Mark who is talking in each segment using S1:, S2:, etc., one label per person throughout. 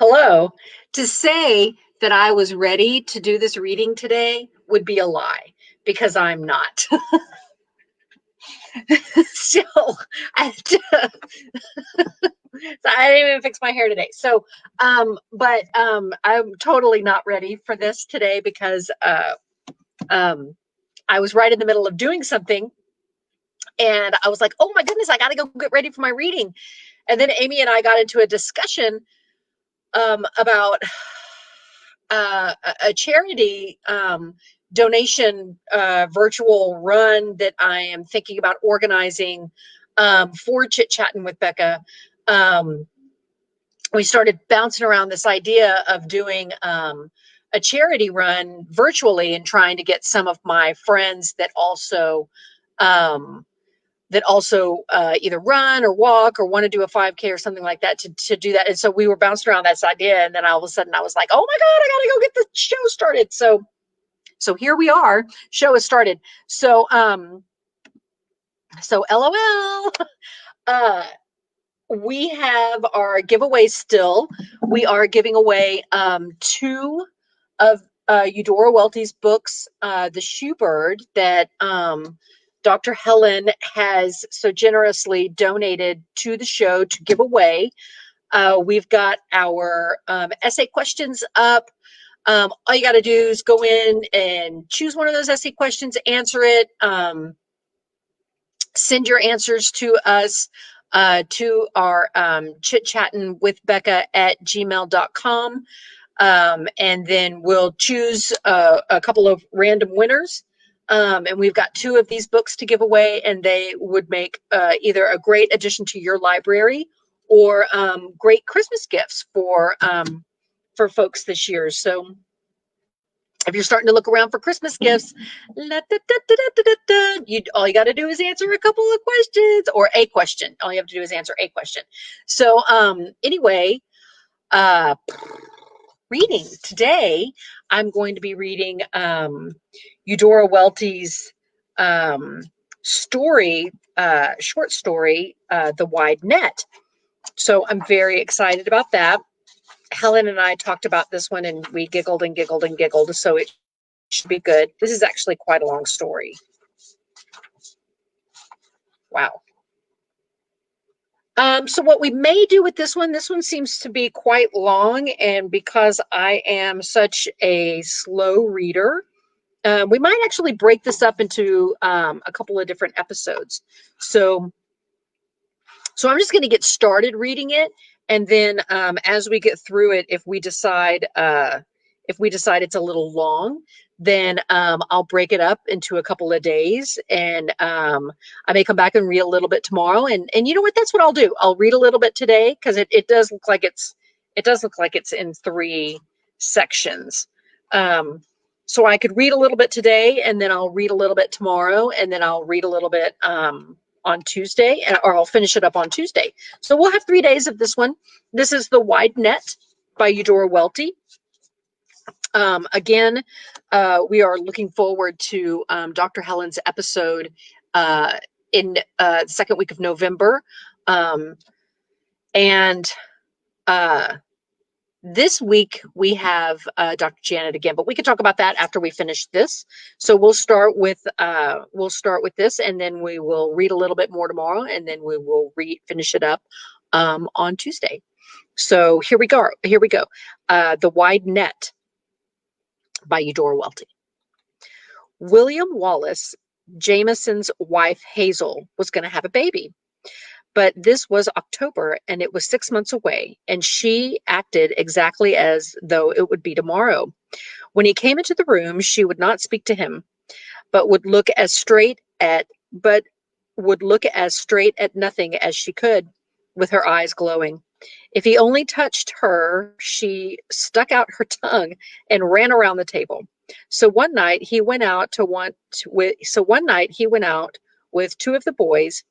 S1: Hello. To say that I was ready to do this reading today would be a lie because I'm not. so I, so I didn't even fix my hair today. But I'm totally not ready for this today because um, I was right in the middle of doing something and I was like, oh my goodness, I got to go get ready for my reading. And then Amy and I got into a discussion about a charity donation virtual run that I am thinking about organizing for Chit Chatting with Becca. Um, we started bouncing around this idea of doing a charity run virtually and trying to get some of my friends um, that also either run or walk or want to do a 5K or something like that to do that. And so we were bouncing around this idea. And then all of a sudden I was like, oh my God, I got to go get the show started. So here we are. Show has started. So LOL. Uh, we have our giveaway still. We are giving away two of Eudora Welty's books, The Shoebird, that Dr. Helen has so generously donated to the show to give away. We've got our essay questions up. All you got to do is go in and choose one of those essay questions, answer it, send your answers to us to our chit-chatting with Becca at gmail.com. And then we'll choose a couple of random winners. And we've got two of these books to give away, and they would make either a great addition to your library or great Christmas gifts for folks this year. So if you're starting to look around for Christmas gifts, all you got to do is answer a couple of questions or a question. All you have to do is answer a question. So anyway, reading today, I'm going to be reading Eudora Welty's story, short story, The Wide Net. So I'm very excited about that. Helen and I talked about this one and we giggled and giggled and giggled, so it should be good. This is actually quite a long story. Wow. So what we may do with this one seems to be quite long, and because I am such a slow reader, we might actually break this up into a couple of different episodes. So I'm just going to get started reading it, and then as we get through it, if we decide it's a little long, then I'll break it up into a couple of days, and I may come back and read a little bit tomorrow. And you know what? That's what I'll do. I'll read a little bit today because it does look like it's in three sections. So I could read a little bit today, and then I'll read a little bit tomorrow, and then I'll read a little bit on Tuesday, or I'll finish it up on Tuesday. So we'll have 3 days of this one. This is The Wide Net by Eudora Welty. Again, we are looking forward to Dr. Helen's episode in the second week of November. And this week we have Dr. Janet again, but we can talk about that after we finish this. So we'll start with this, and then we will read a little bit more tomorrow, and then we will finish it up on Tuesday. So here we go. The Wide Net by Eudora Welty. William Wallace, Jameson's wife Hazel, was going to have a baby. But this was October, and it was 6 months away, and she acted exactly as though it would be tomorrow. When he came into the room, she would not speak to him, but would look as straight at nothing as she could, with her eyes glowing. If he only touched her, she stuck out her tongue and ran around the table. So one night he went out with two of the boys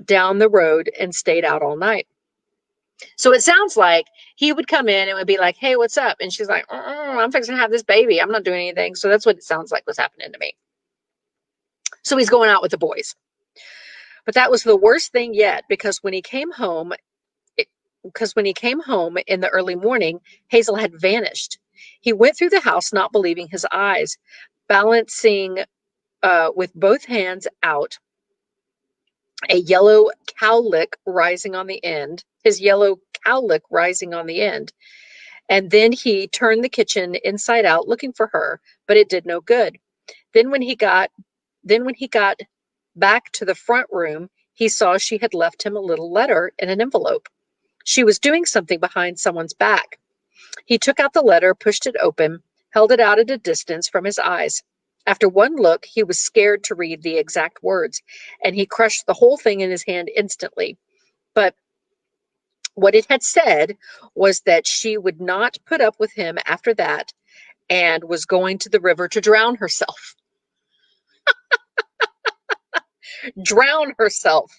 S1: down the road and stayed out all night. So it sounds like he would come in and would be like, hey, what's up? And she's like, I'm fixing to have this baby. I'm not doing anything. So that's what it sounds like was happening to me. So he's going out with the boys. But that was the worst thing yet, because when he came home, because when he came home in the early morning, Hazel had vanished. He went through the house, not believing his eyes, balancing with both hands out, a yellow cowlick rising on the end, his yellow cowlick rising on the end. And then he turned the kitchen inside out looking for her, but it did no good. Then when he got back to the front room, he saw she had left him a little letter in an envelope. She was doing something behind someone's back. He took out the letter, pushed it open, held it out at a distance from his eyes. After one look, he was scared to read the exact words, and he crushed the whole thing in his hand instantly. But what it had said was that she would not put up with him after that and was going to the river to drown herself. Drown herself.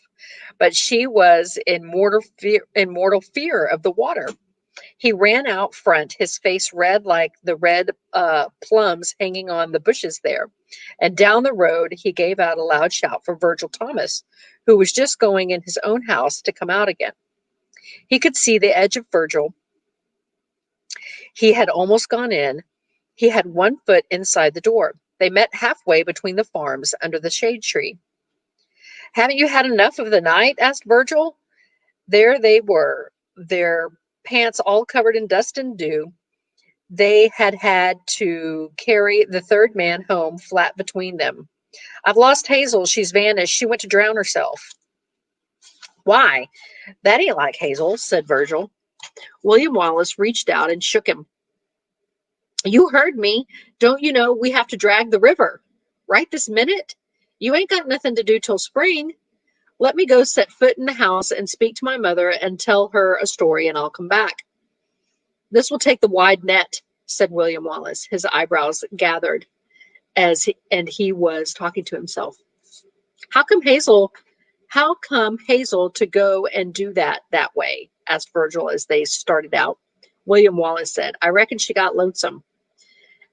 S1: But she was in mortal fear of the water. He ran out front, his face red like the red plums hanging on the bushes there. And down the road, he gave out a loud shout for Virgil Thomas, who was just going in his own house to come out again. He could see the edge of Virgil. He had almost gone in. He had one foot inside the door. They met halfway between the farms under the shade tree. "Haven't you had enough of the night?" asked Virgil. There they were, their pants all covered in dust and dew. They had to carry the third man home flat between them. "I've lost Hazel. She's vanished. She went to drown herself." "Why? That ain't like Hazel," said Virgil. William Wallace reached out and shook him. "You heard me. Don't you know we have to drag the river? Right this minute? You ain't got nothing to do till spring. Let me go set foot in the house and speak to my mother and tell her a story, and I'll come back." "This will take the wide net," said William Wallace. His eyebrows gathered and he was talking to himself. How come Hazel to go and do that way?" asked Virgil as they started out. William Wallace said, "I reckon she got lonesome."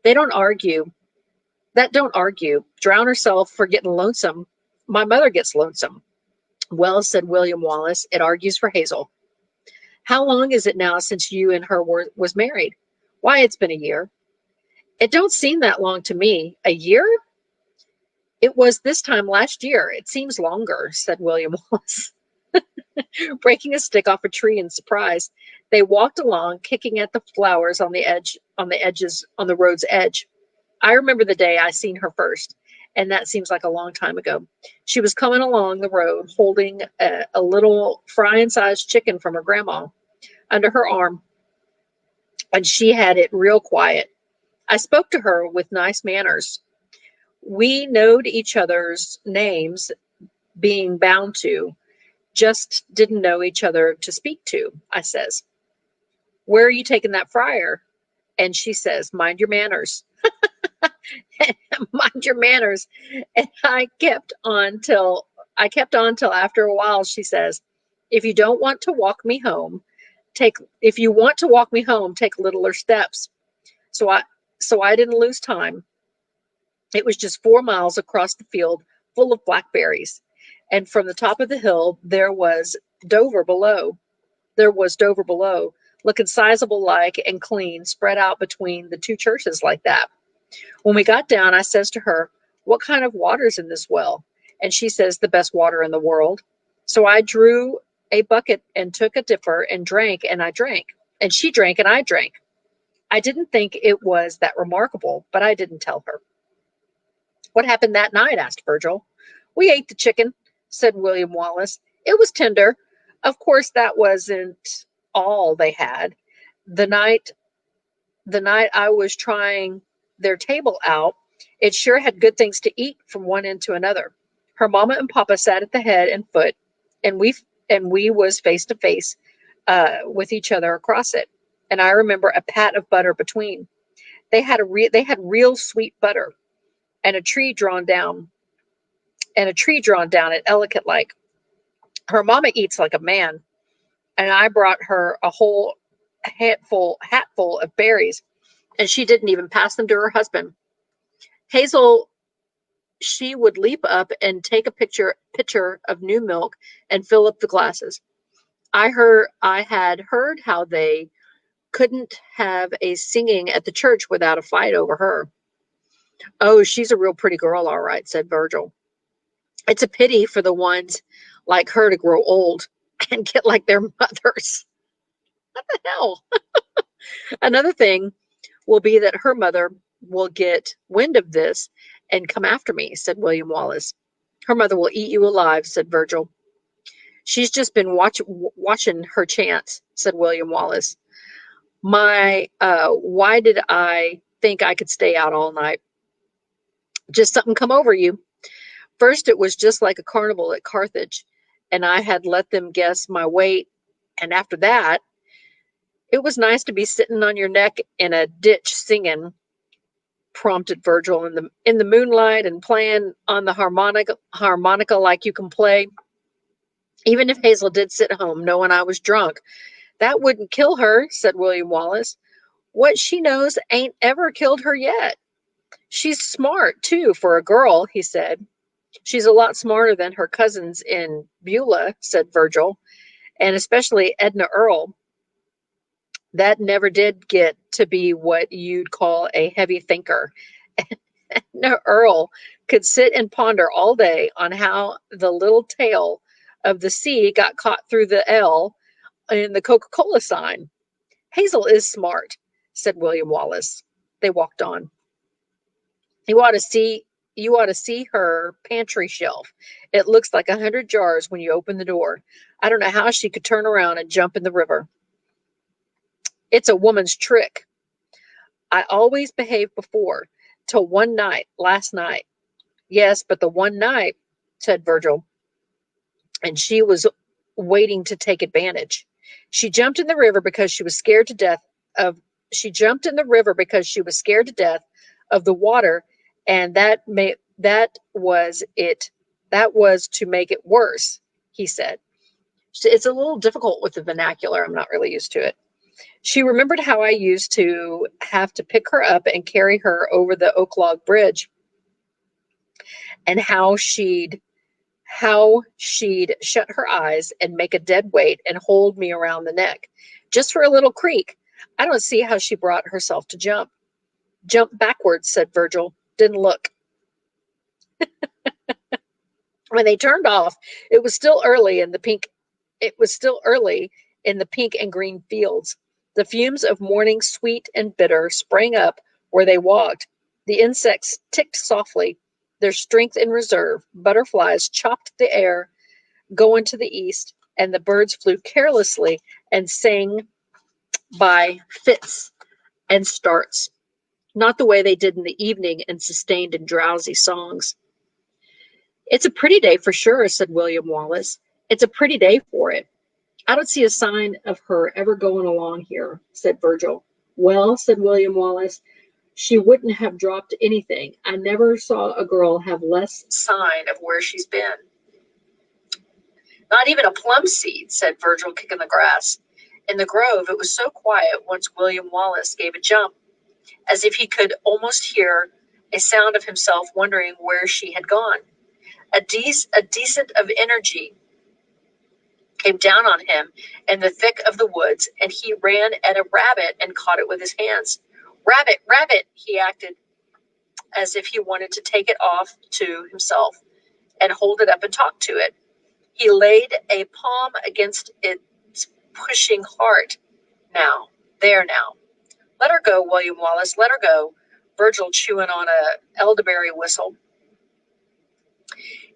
S1: They don't argue. That don't argue. Drown herself for getting lonesome. My mother gets lonesome. "Well," said William Wallace, "it argues for Hazel." "How long is it now since you and her was married?" "Why, it's been a year." "It don't seem that long to me." "A year?" "It was this time last year. It seems longer," said William Wallace, breaking a stick off a tree in surprise. They walked along, kicking at the flowers on the road's edge. "I remember the day I seen her first, and that seems like a long time ago. She was coming along the road holding a little frying-sized chicken from her grandma under her arm, and she had it real quiet. I spoke to her with nice manners. We knowed each other's names, being bound to, just didn't know each other to speak to. I says, 'Where are you taking that fryer?' And she says, 'Mind your manners.' 'Mind your manners.' And I kept on till after a while she says, if you want to walk me home, take littler steps.' So I didn't lose time. It was just 4 miles across the field full of blackberries. And from the top of the hill, there was Dover below, looking sizable like and clean, spread out between the two churches like that. When we got down, I says to her, 'What kind of water's in this well?' And she says, 'The best water in the world.' So I drew a bucket and took a dipper and drank, and I drank. And she drank, and I drank. I didn't think it was that remarkable, but I didn't tell her." "What happened that night?" asked Virgil. "We ate the chicken," said William Wallace. "It was tender. Of course, that wasn't all they had. The night I was trying their table out, it sure had good things to eat from one end to another. Her mama and papa sat at the head and foot, and we was face to face with each other across it. And I remember a pat of butter between. They had real sweet butter, and a tree drawn down it elegant like. Her mama eats like a man, and I brought her a whole hatful of berries, and she didn't even pass them to her husband. Hazel, she would leap up and take a pitcher of new milk and fill up the glasses. I had heard how they couldn't have a singing at the church without a fight over her. Oh, she's a real pretty girl, all right, said Virgil. It's a pity for the ones like her to grow old and get like their mothers. What the hell? Another thing will be that her mother will get wind of this and come after me, said William Wallace. Her mother will eat you alive, said Virgil. She's just been watching her chance, said William Wallace. Why did I think I could stay out all night? Just something come over you. First, it was just like a carnival at Carthage, and I had let them guess my weight. And after that, it was nice to be sitting on your neck in a ditch singing, prompted Virgil, in the moonlight and playing on the harmonica like you can play. Even if Hazel did sit home knowing I was drunk, that wouldn't kill her, said William Wallace. What she knows ain't ever killed her yet. She's smart, too, for a girl, he said. She's a lot smarter than her cousins in Beulah, said Virgil, and especially Edna Earl. That never did get to be what you'd call a heavy thinker. Edna Earl could sit and ponder all day on how the little tail of the C got caught through the L in the Coca-Cola sign. Hazel is smart, said William Wallace. They walked on. You ought to see her pantry shelf. It looks like 100 jars when you open the door. I don't know how she could turn around and jump in the river. It's a woman's trick. I always behaved before, till one night, last night. Yes, but the one night, said Virgil, and she was waiting to take advantage. She jumped in the river because she was scared to death of the water, and that was it. That was to make it worse, he said. It's a little difficult with the vernacular. I'm not really used to it. She remembered how I used to have to pick her up and carry her over the Oak Log Bridge, and how she'd shut her eyes and make a dead weight and hold me around the neck. Just for a little creak. I don't see how she brought herself to jump. Jump backwards, said Virgil. Didn't look. When they turned off, it was still early in the pink and green fields. The fumes of morning, sweet and bitter, sprang up where they walked. The insects ticked softly, their strength in reserve. Butterflies chopped the air, going to the east, and the birds flew carelessly and sang by fits and starts, not the way they did in the evening in sustained and drowsy songs. It's a pretty day for sure, said William Wallace. It's a pretty day for it. I don't see a sign of her ever going along here, said Virgil. Well, said William Wallace, she wouldn't have dropped anything. I never saw a girl have less sign of where she's been. Not even a plum seed, said Virgil, kicking the grass. In the grove, it was so quiet once William Wallace gave a jump, as if he could almost hear a sound of himself wondering where she had gone. A decent of energy came down on him in the thick of the woods, and he ran at a rabbit and caught it with his hands. Rabbit, rabbit, he acted as if he wanted to take it off to himself and hold it up and talk to it. He laid a palm against its pushing heart. Now, there now. Let her go, William Wallace, let her go. Virgil chewing on a elderberry whistle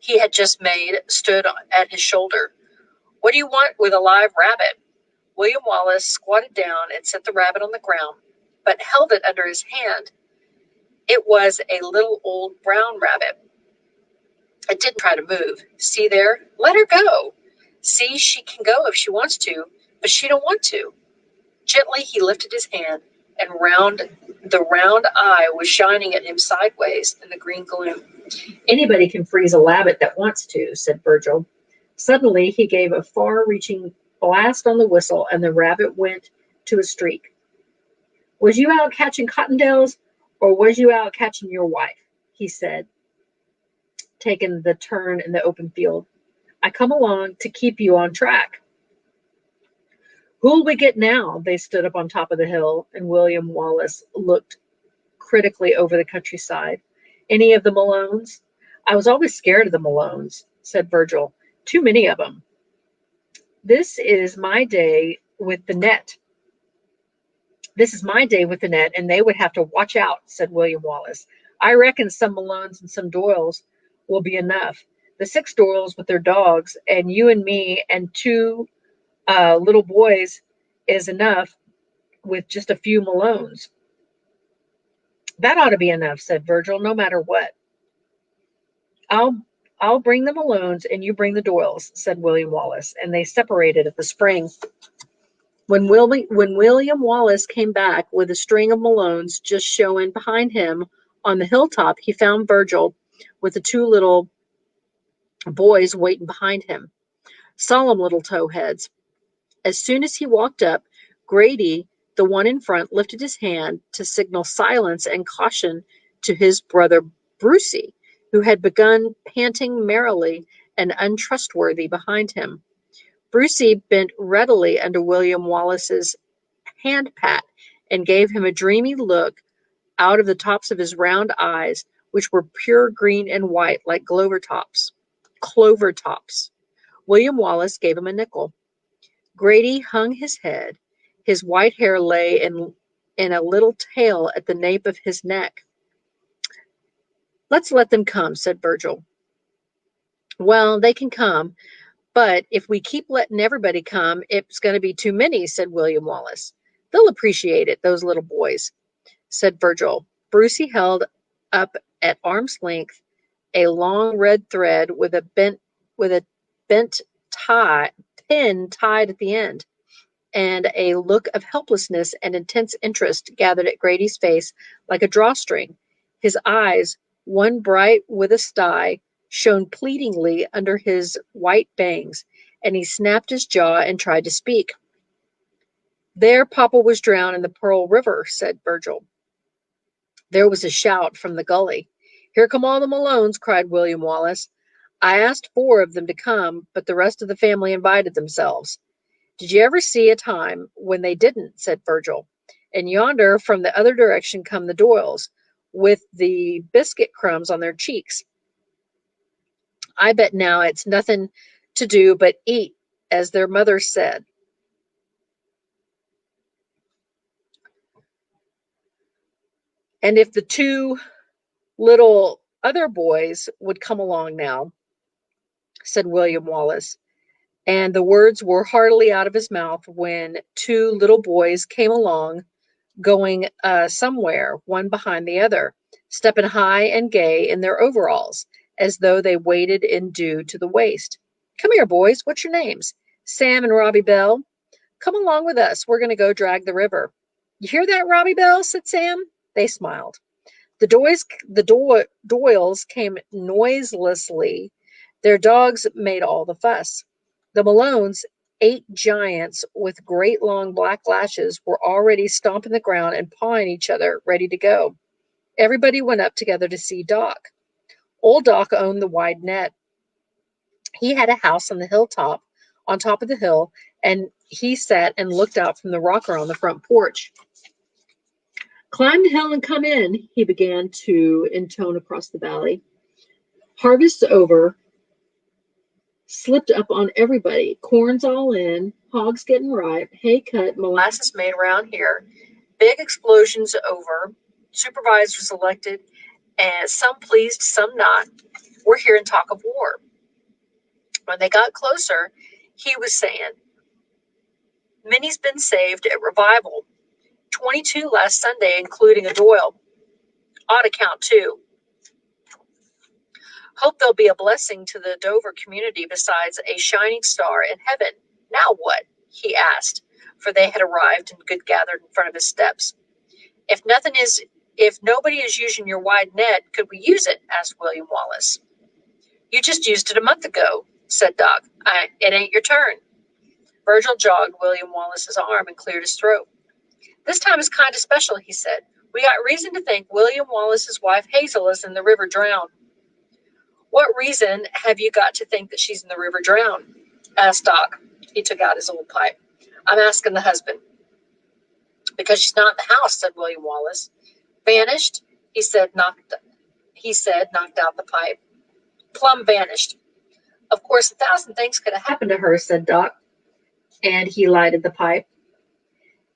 S1: he had just made stood at his shoulder. What do you want with a live rabbit? William Wallace squatted down and set the rabbit on the ground, but held it under his hand. It was a little old brown rabbit. It didn't try to move. See there? Let her go. See, she can go if she wants to, but she don't want to. Gently he lifted his hand, and the round eye was shining at him sideways in the green gloom. Anybody can freeze a rabbit that wants to, said Virgil. Suddenly he gave a far-reaching blast on the whistle, and the rabbit went to a streak. Was you out catching cottontails, or was you out catching your wife? He said, taking the turn in the open field. I come along to keep you on track. Who'll we get now? They stood up on top of the hill, and William Wallace looked critically over the countryside. Any of the Malones? I was always scared of the Malones, said Virgil. Too many of them. This is my day with the net. This is my day with the net, and they would have to watch out, said William Wallace. I reckon some Malones and some Doyles will be enough. The 6 Doyles with their dogs, and you and me and 2 little boys is enough with just a few Malones. That ought to be enough, said Virgil, no matter what. I'll I'll bring the Malones and you bring the Doyles, said William Wallace, and they separated at the spring. When William Wallace came back with a string of Malones just showing behind him on the hilltop, he found Virgil with the 2 little boys waiting behind him. Solemn little towheads. As soon as he walked up, Grady, the one in front, lifted his hand to signal silence and caution to his brother Brucey, who had begun panting merrily and untrustworthy behind him. Brucey bent readily under William Wallace's hand pat and gave him a dreamy look out of the tops of his round eyes, which were pure green and white like clover tops. William Wallace gave him a nickel. Grady hung his head. His white hair lay in a little tail at the nape of his neck. Let's let them come, said Virgil. Well, they can come, but if we keep letting everybody come, it's going to be too many, said William Wallace. They'll appreciate it, those little boys, said Virgil. Brucey held up at arm's length a long red thread with a bent pin tied at the end, and a look of helplessness and intense interest gathered at Grady's face like a drawstring. His eyes, one bright with a sty, shone pleadingly under his white bangs, and he snapped his jaw and tried to speak. There Papa was drowned in the Pearl River, said Virgil. There was a shout from the gully. Here come all the Malones, cried William Wallace. I asked 4 of them to come, but the rest of the family invited themselves. Did you ever see a time when they didn't, said Virgil. And yonder from the other direction come the Doyles, with the biscuit crumbs on their cheeks. I bet now it's nothing to do but eat, as their mother said. And if the 2 little other boys would come along now, said William Wallace. And the words were hardly out of his mouth when 2 little boys came along, going somewhere, one behind the other, stepping high and gay in their overalls, as though they waded in dew to the waist. Come here, boys. What's your names? Sam and Robbie Bell. Come along with us. We're going to go drag the river. You hear that, Robbie Bell? Said Sam. They smiled. The Doyles came noiselessly. Their dogs made all the fuss. The Malones, 8 giants with great long black lashes, were already stomping the ground and pawing each other, ready to go. Everybody went up together to see Doc. Old Doc owned the wide net. He had a house on the hilltop, on top of the hill, and he sat and looked out from the rocker on the front porch. Climb the hill and come in, he began to intone across the valley. Harvest's over. Slipped up on everybody. Corn's all in, hogs getting ripe, hay cut, molasses made around here. Big explosions over, supervisors elected, and some pleased, some not. We're hearing talk of war. When they got closer, he was saying, Minnie's been saved at Revival. 22 last Sunday, including a Doyle. Ought to count 2. Hope they'll be a blessing to the Dover community besides a shining star in heaven. Now what? He asked, for they had arrived and good gathered in front of his steps. If nobody is using your wide net, could we use it? Asked William Wallace. You just used it a month ago, said Doc. It ain't your turn. Virgil jogged William Wallace's arm and cleared his throat. This time is kind of special, he said. We got reason to think William Wallace's wife Hazel is in the river drowned. What reason have you got to think that she's in the river drowned? Asked Doc. He took out his old pipe. I'm asking the husband. Because she's not in the house, said William Wallace. Vanished, he said, knocked out the pipe. Plumb vanished. Of course, 1,000 things could have happened to her, said Doc, and he lighted the pipe.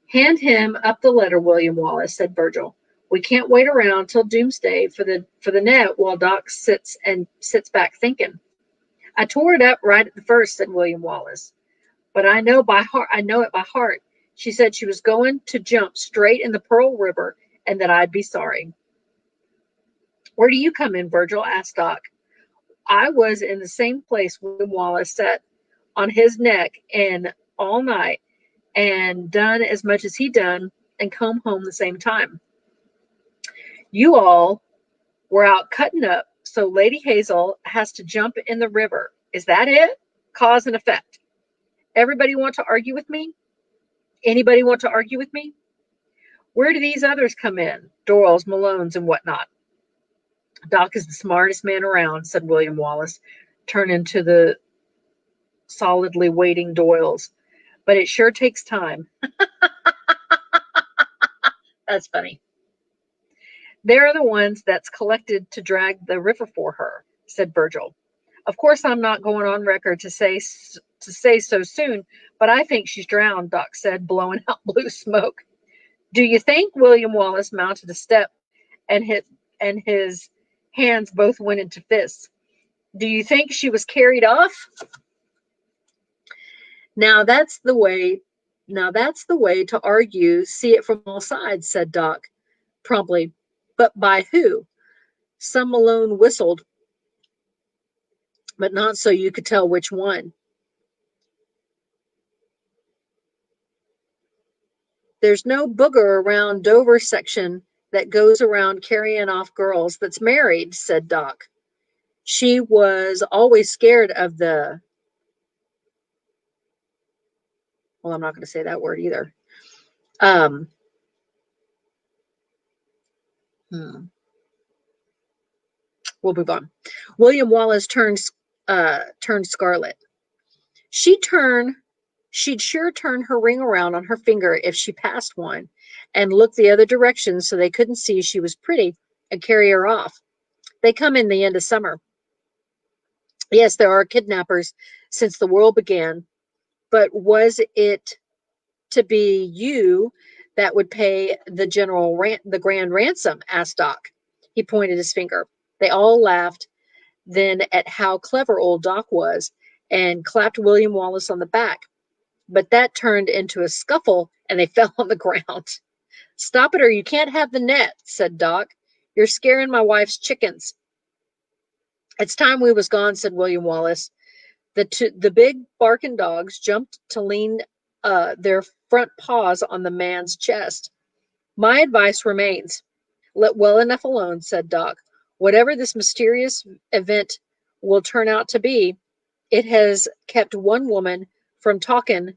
S1: Hand him up the letter, William Wallace, said Virgil. We can't wait around till doomsday for the net while Doc sits back thinking. I tore it up right at the first, said William Wallace. But I know it by heart. She said she was going to jump straight in the Pearl River and that I'd be sorry. Where do you come in, Virgil? Asked Doc. I was in the same place William Wallace sat on his neck and all night and done as much as he done and come home the same time. You all were out cutting up, so Lady Hazel has to jump in the river. Is that it? Cause and effect. Everybody want to argue with me? Anybody want to argue with me? Where do these others come in? Doyles, Malones, and whatnot. Doc is the smartest man around, said William Wallace, turning to the solidly waiting Doyles. But it sure takes time. That's funny. They're the ones that's collected to drag the river for her, said Virgil. Of course, I'm not going on record to say so soon, but I think she's drowned, Doc said, blowing out blue smoke. Do you think? William Wallace mounted a step and his hands both went into fists. Do you think she was carried off? Now that's the way to argue, see it from all sides, said Doc promptly. But by who? Some Malone whistled, but not so you could tell which one. There's no booger around Dover section that goes around carrying off girls that's married, said Doc. She was always scared of the... Well, I'm not going to say that word either. We'll move on. William Wallace turned scarlet. She'd sure turn her ring around on her finger if she passed one and look the other direction so they couldn't see she was pretty and carry her off. They come in the end of summer. Yes, there are kidnappers since the world began, but was it to be you that would pay the grand ransom? Asked Doc. He pointed his finger. They all laughed then at how clever old Doc was and clapped William Wallace on the back. But that turned into a scuffle and they fell on the ground. Stop it or you can't have the net, said Doc. You're scaring my wife's chickens. It's time we was gone, said William Wallace. The big barking dogs jumped to lean their front paws on the man's chest. My advice remains. Let well enough alone, said Doc. Whatever this mysterious event will turn out to be, it has kept one woman from talking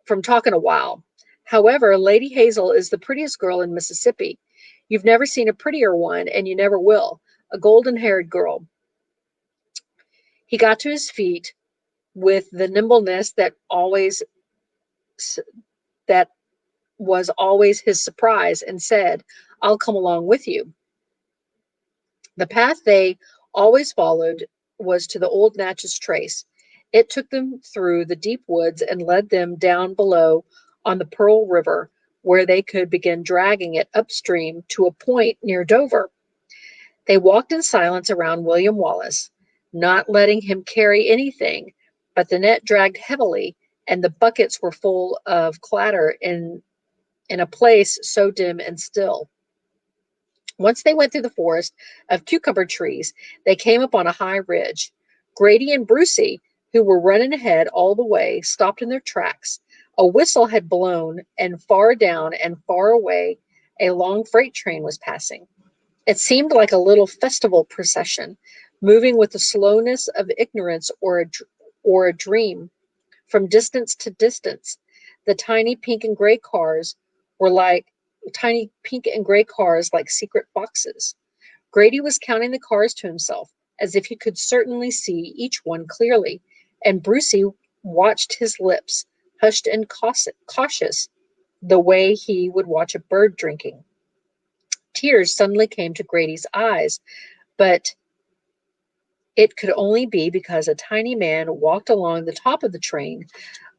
S1: a while. However, Lady Hazel is the prettiest girl in Mississippi. You've never seen a prettier one, and you never will. A golden-haired girl. He got to his feet with the nimbleness that was always his surprise and said, I'll come along with you. The path they always followed was to the old Natchez Trace. It took them through the deep woods and led them down below on the Pearl River, where they could begin dragging it upstream to a point near Dover. They walked in silence around William Wallace, not letting him carry anything, but the net dragged heavily, and the buckets were full of clatter in a place so dim and still. Once they went through the forest of cucumber trees, they came upon a high ridge. Grady and Brucey, who were running ahead all the way, stopped in their tracks. A whistle had blown, and far down and far away, a long freight train was passing. It seemed like a little festival procession, moving with the slowness of ignorance or a dream. From distance to distance, the tiny pink and gray cars like secret boxes. Grady was counting the cars to himself, as if he could certainly see each one clearly, and Brucey watched his lips, hushed and cautious, the way he would watch a bird drinking. Tears suddenly came to Grady's eyes, but it could only be because a tiny man walked along the top of the train,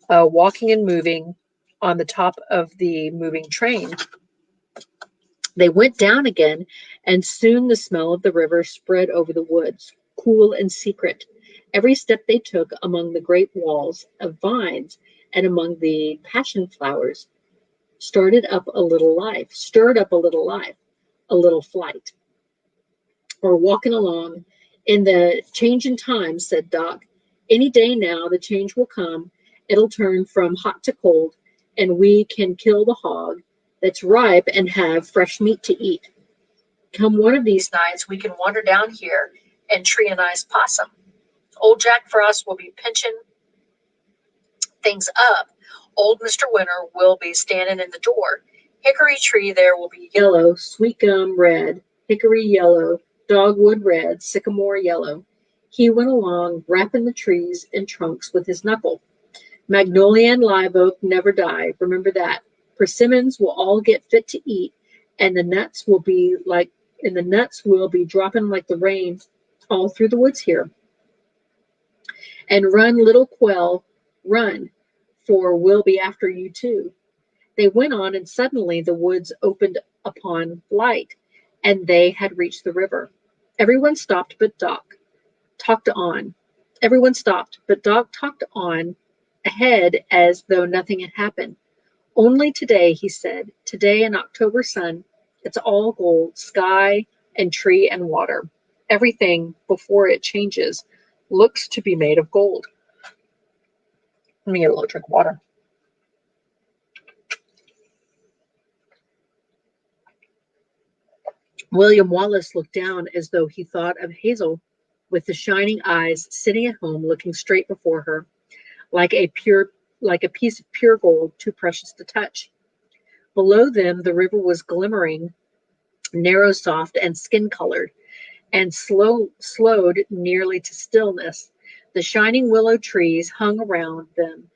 S1: walking and moving on the top of the moving train. They went down again, and soon the smell of the river spread over the woods, cool and secret. Every step they took among the great walls of vines and among the passion flowers stirred up a little life, a little flight. Or walking along in the change in time, said Doc. Any day now the change will come. It'll turn from hot to cold, and we can kill the hog that's ripe and have fresh meat to eat. Come one of these nights, we can wander down here and tree a nice possum. Old Jack Frost will be pinching things up. Old Mr. Winter will be standing in the door. Hickory tree there will be yellow, sweet gum red, hickory yellow, dogwood red, sycamore yellow. He went along, rapping the trees and trunks with his knuckle. Magnolia and live oak never die, remember that. Persimmons will all get fit to eat, and the nuts will be dropping like the rain all through the woods here. And run, little quail, run, for we'll be after you too. They went on, and suddenly the woods opened upon light, and they had reached the river. Everyone stopped but Doc talked on. Everyone stopped, but Doc talked on ahead as though nothing had happened. Only today, he said, today in October sun, it's all gold, sky and tree and water. Everything before it changes looks to be made of gold. Let me get a little drink of water. William Wallace looked down as though he thought of Hazel with the shining eyes sitting at home looking straight before her, like a piece of pure gold too precious to touch. Below them the river was glimmering, narrow, soft, and skin-colored, and slowed nearly to stillness. The shining willow trees hung around them.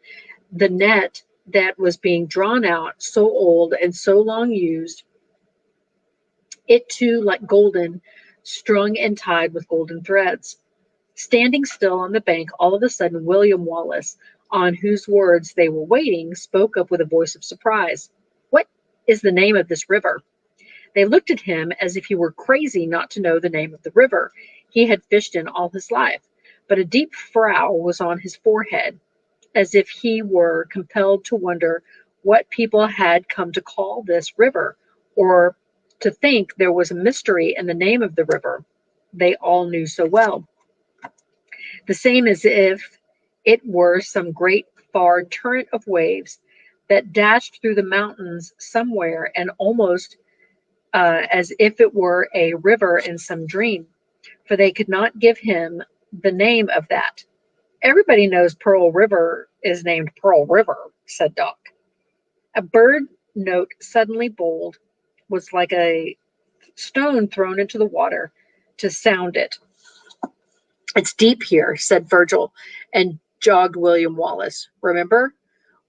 S1: The net that was being drawn out, so old and so long used, it too like golden, strung and tied with golden threads. Standing still on the bank, all of a sudden William Wallace, on whose words they were waiting, spoke up with a voice of surprise. What is the name of this river? They looked at him as if he were crazy not to know the name of the river he had fished in all his life, but a deep frown was on his forehead, as if he were compelled to wonder what people had come to call this river, or to think there was a mystery in the name of the river they all knew so well. The same as if it were some great far torrent of waves that dashed through the mountains somewhere, and almost as if it were a river in some dream, for they could not give him the name of that. Everybody knows Pearl River is named Pearl River, said Doc. A bird note suddenly bold was like a stone thrown into the water to sound it. It's deep here, said Virgil, and jogged William Wallace. Remember?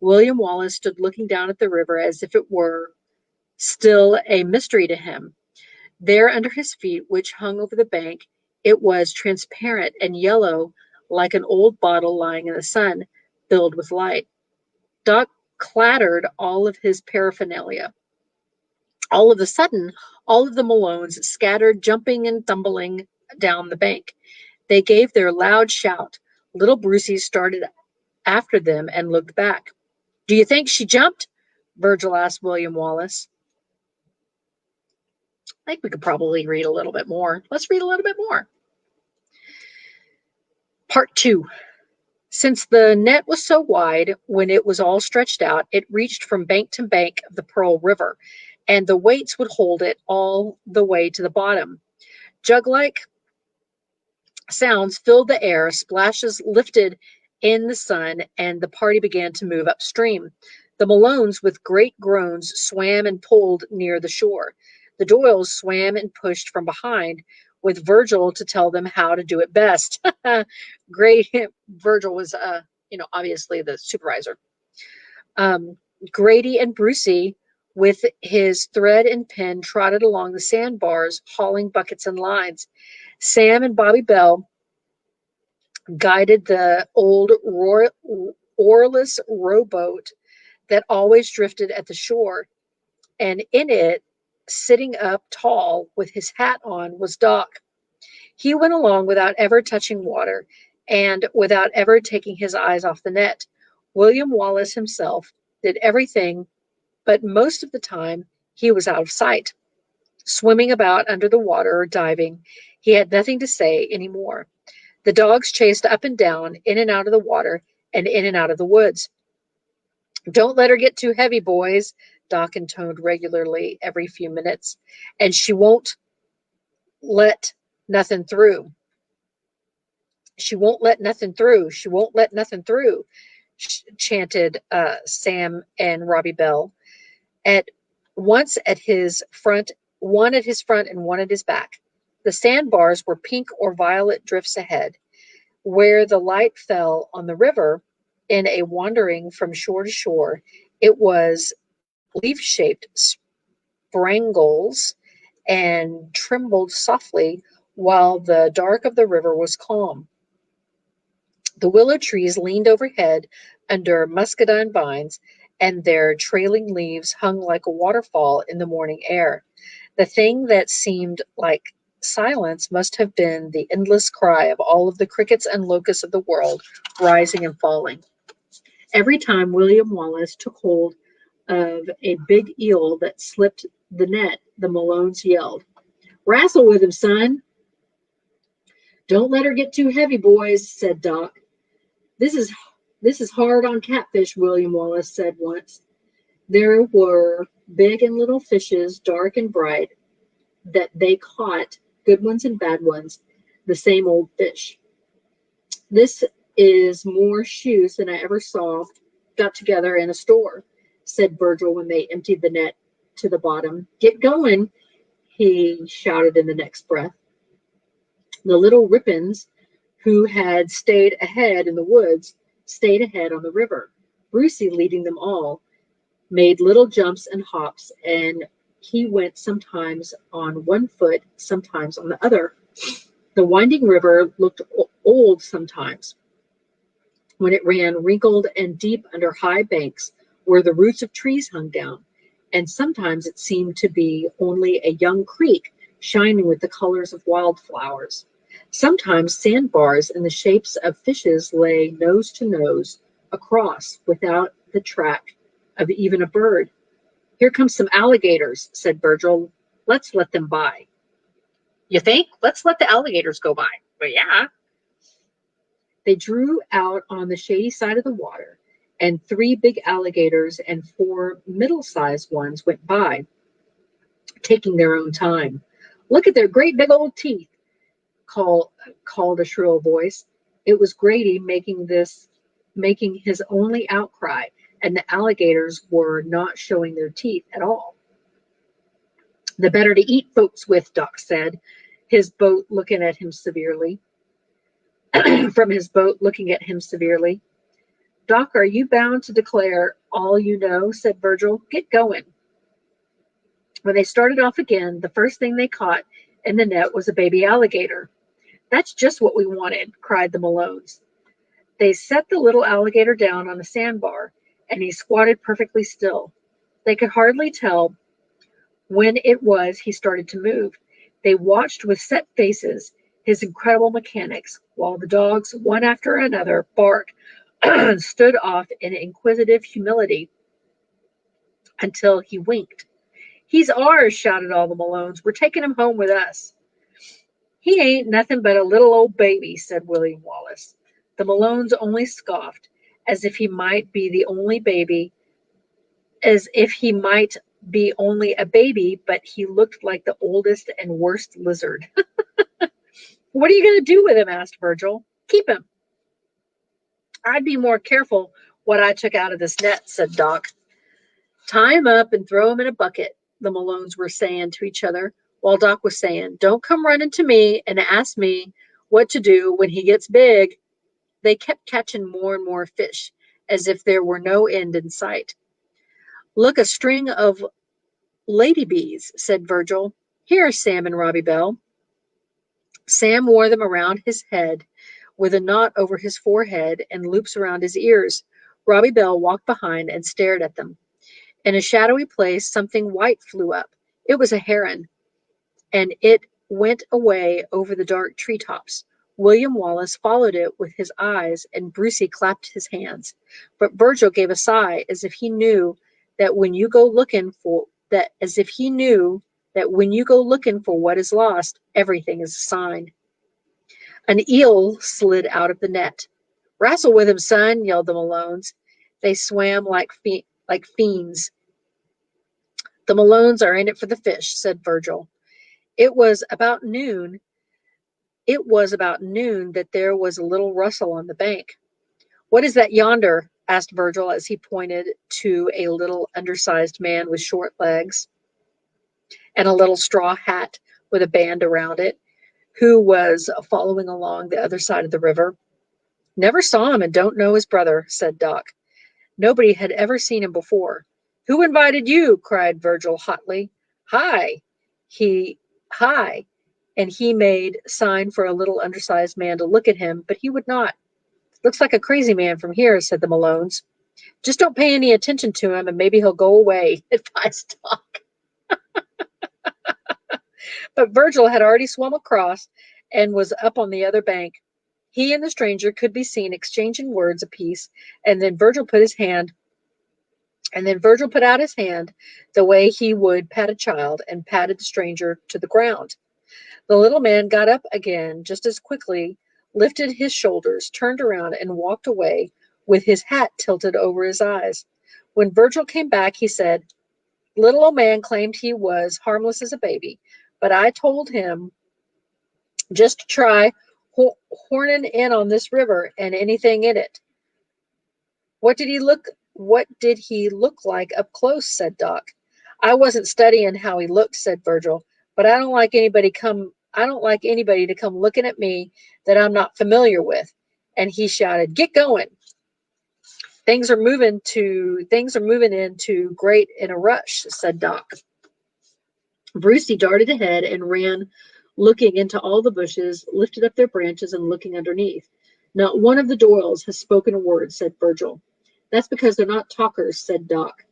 S1: William Wallace stood looking down at the river as if it were still a mystery to him. There under his feet, which hung over the bank, it was transparent and yellow like an old bottle lying in the sun, filled with light. Doc clattered all of his paraphernalia. All of a sudden, all of the Malones scattered, jumping and tumbling down the bank. They gave their loud shout. Little Brucey started after them and looked back. Do you think she jumped? Virgil asked William Wallace. I think we could probably read a little bit more. Let's read a little bit more. Part 2. Since the net was so wide, when it was all stretched out, it reached from bank to bank of the Pearl River, and the weights would hold it all the way to the bottom. Jug-like sounds filled the air, splashes lifted in the sun, and the party began to move upstream. The Malones, with great groans, swam and pulled near the shore. The Doyles swam and pushed from behind, with Virgil to tell them how to do it best. Great. Virgil was, obviously the supervisor. Um, Grady and Brucey, with his thread and pen, trotted along the sandbars, hauling buckets and lines. Sam and Bobby Bell guided the old oarless rowboat that always drifted at the shore, and in it, sitting up tall with his hat on, was Doc. He went along without ever touching water and without ever taking his eyes off the net. William Wallace himself did everything, but most of the time he was out of sight, swimming about under the water or diving. He had nothing to say any more. The dogs chased up and down, in and out of the water, and in and out of the woods. Don't let her get too heavy, boys, Doc intoned regularly every few minutes, and she won't let nothing through. She won't let nothing through. She won't let nothing through, chanted Sam and Robbie Bell. At once at his front, one at his front and one at his back. The sandbars were pink or violet drifts ahead. Where the light fell on the river in a wandering from shore to shore, it was leaf-shaped sprangles and trembled softly while the dark of the river was calm. The willow trees leaned overhead under muscadine vines, and their trailing leaves hung like a waterfall in the morning air. The thing that seemed like silence must have been the endless cry of all of the crickets and locusts of the world, rising and falling. Every time William Wallace took hold of a big eel that slipped the net, the Malones yelled, "Wrestle with him, son." "Don't let her get too heavy, boys," said Doc. This is hard on catfish," William Wallace said once. There were big and little fishes, dark and bright, that they caught, good ones and bad ones, the same old fish. "This is more shoes than I ever saw got together in a store," said Virgil when they emptied the net to the bottom. "Get going," he shouted in the next breath. The little Rippins, who had stayed ahead in the woods, stayed ahead on the river. Brucey, leading them all, made little jumps and hops, and he went sometimes on one foot, sometimes on the other. The winding river looked old sometimes when it ran wrinkled and deep under high banks where the roots of trees hung down, and sometimes it seemed to be only a young creek shining with the colors of wildflowers. Sometimes sandbars in the shapes of fishes lay nose to nose across without the track of even a bird. "Here come some alligators," said Virgil. "Let's let them by." "You think? Let's let the alligators go by." "But yeah." They drew out on the shady side of the water, and 3 big alligators and 4 middle-sized ones went by, taking their own time. "Look at their great big old teeth," called a shrill voice. It was Grady making his only outcry, and the alligators were not showing their teeth at all. "The better to eat folks with," Doc said, his boat looking at him severely. From his boat, looking at him severely. "Doc, are you bound to declare all you know?" said Virgil. "Get going." When they started off again, the first thing they caught in the net was a baby alligator. "That's just what we wanted," cried the Malones. They set the little alligator down on a sandbar, and he squatted perfectly still. They could hardly tell when it was he started to move. They watched with set faces his incredible mechanics, while the dogs, one after another, barked and stood off in inquisitive humility until he winked. "He's ours," shouted all the Malones. "We're taking him home with us." "He ain't nothing but a little old baby," said William Wallace. The Malones only scoffed, as if he might be the only baby, as if he might be only a baby, but he looked like the oldest and worst lizard. "What are you going to do with him?" asked Virgil. "Keep him." "I'd be more careful what I took out of this net," said Doc. "Tie him up and throw him in a bucket," the Malones were saying to each other, while Doc was saying, "Don't come running to me and ask me what to do when he gets big." They kept catching more and more fish, as if there were no end in sight. Look, a string of ladybees, said Virgil. Here, Sam and Robbie Bell. Sam wore them around his head with a knot over his forehead and loops around his ears. Robbie Bell walked behind and stared at them. In a shadowy place, something white flew up. It was a heron, and it went away over the dark treetops. William Wallace followed it with his eyes, and Brucey clapped his hands. But Virgil gave a sigh, as if he knew that when you go looking for what is lost, everything is a sign. An eel slid out of the net. Wrestle with him, son, yelled the Malones. They swam like fiends. The Malones are in it for the fish, said Virgil. It was about noon that there was a little rustle on the bank. What is that yonder? Asked Virgil as he pointed to a little undersized man with short legs and a little straw hat with a band around it, who was following along the other side of the river. Never saw him and don't know his brother, said Doc. Nobody had ever seen him before. Who invited you? Cried Virgil hotly. Hi. And he made sign for a little undersized man to look at him, but he would not. Looks like a crazy man from here, said the Malones. Just don't pay any attention to him and maybe he'll go away, advised Doc. But Virgil had already swum across and was up on the other bank. He and the stranger could be seen exchanging words apiece, and then Virgil put out his hand the way he would pat a child and patted the stranger to the ground. The little man got up again just as quickly, lifted his shoulders, turned around, and walked away with his hat tilted over his eyes. When Virgil came back, he said, Little old man claimed he was harmless as a baby, but I told him just to try horning in on this river and anything in it. What did he look like up close? Said Doc. I wasn't studying how he looked, said Virgil, but I don't like anybody to come looking at me that I'm not familiar with. And he shouted, Get going. Things are moving into great in a rush, said Doc. Brucey darted ahead and ran, looking into all the bushes, lifted up their branches and looking underneath. Not one of the Doyles has spoken a word, said Virgil. That's because they're not talkers, said Doc.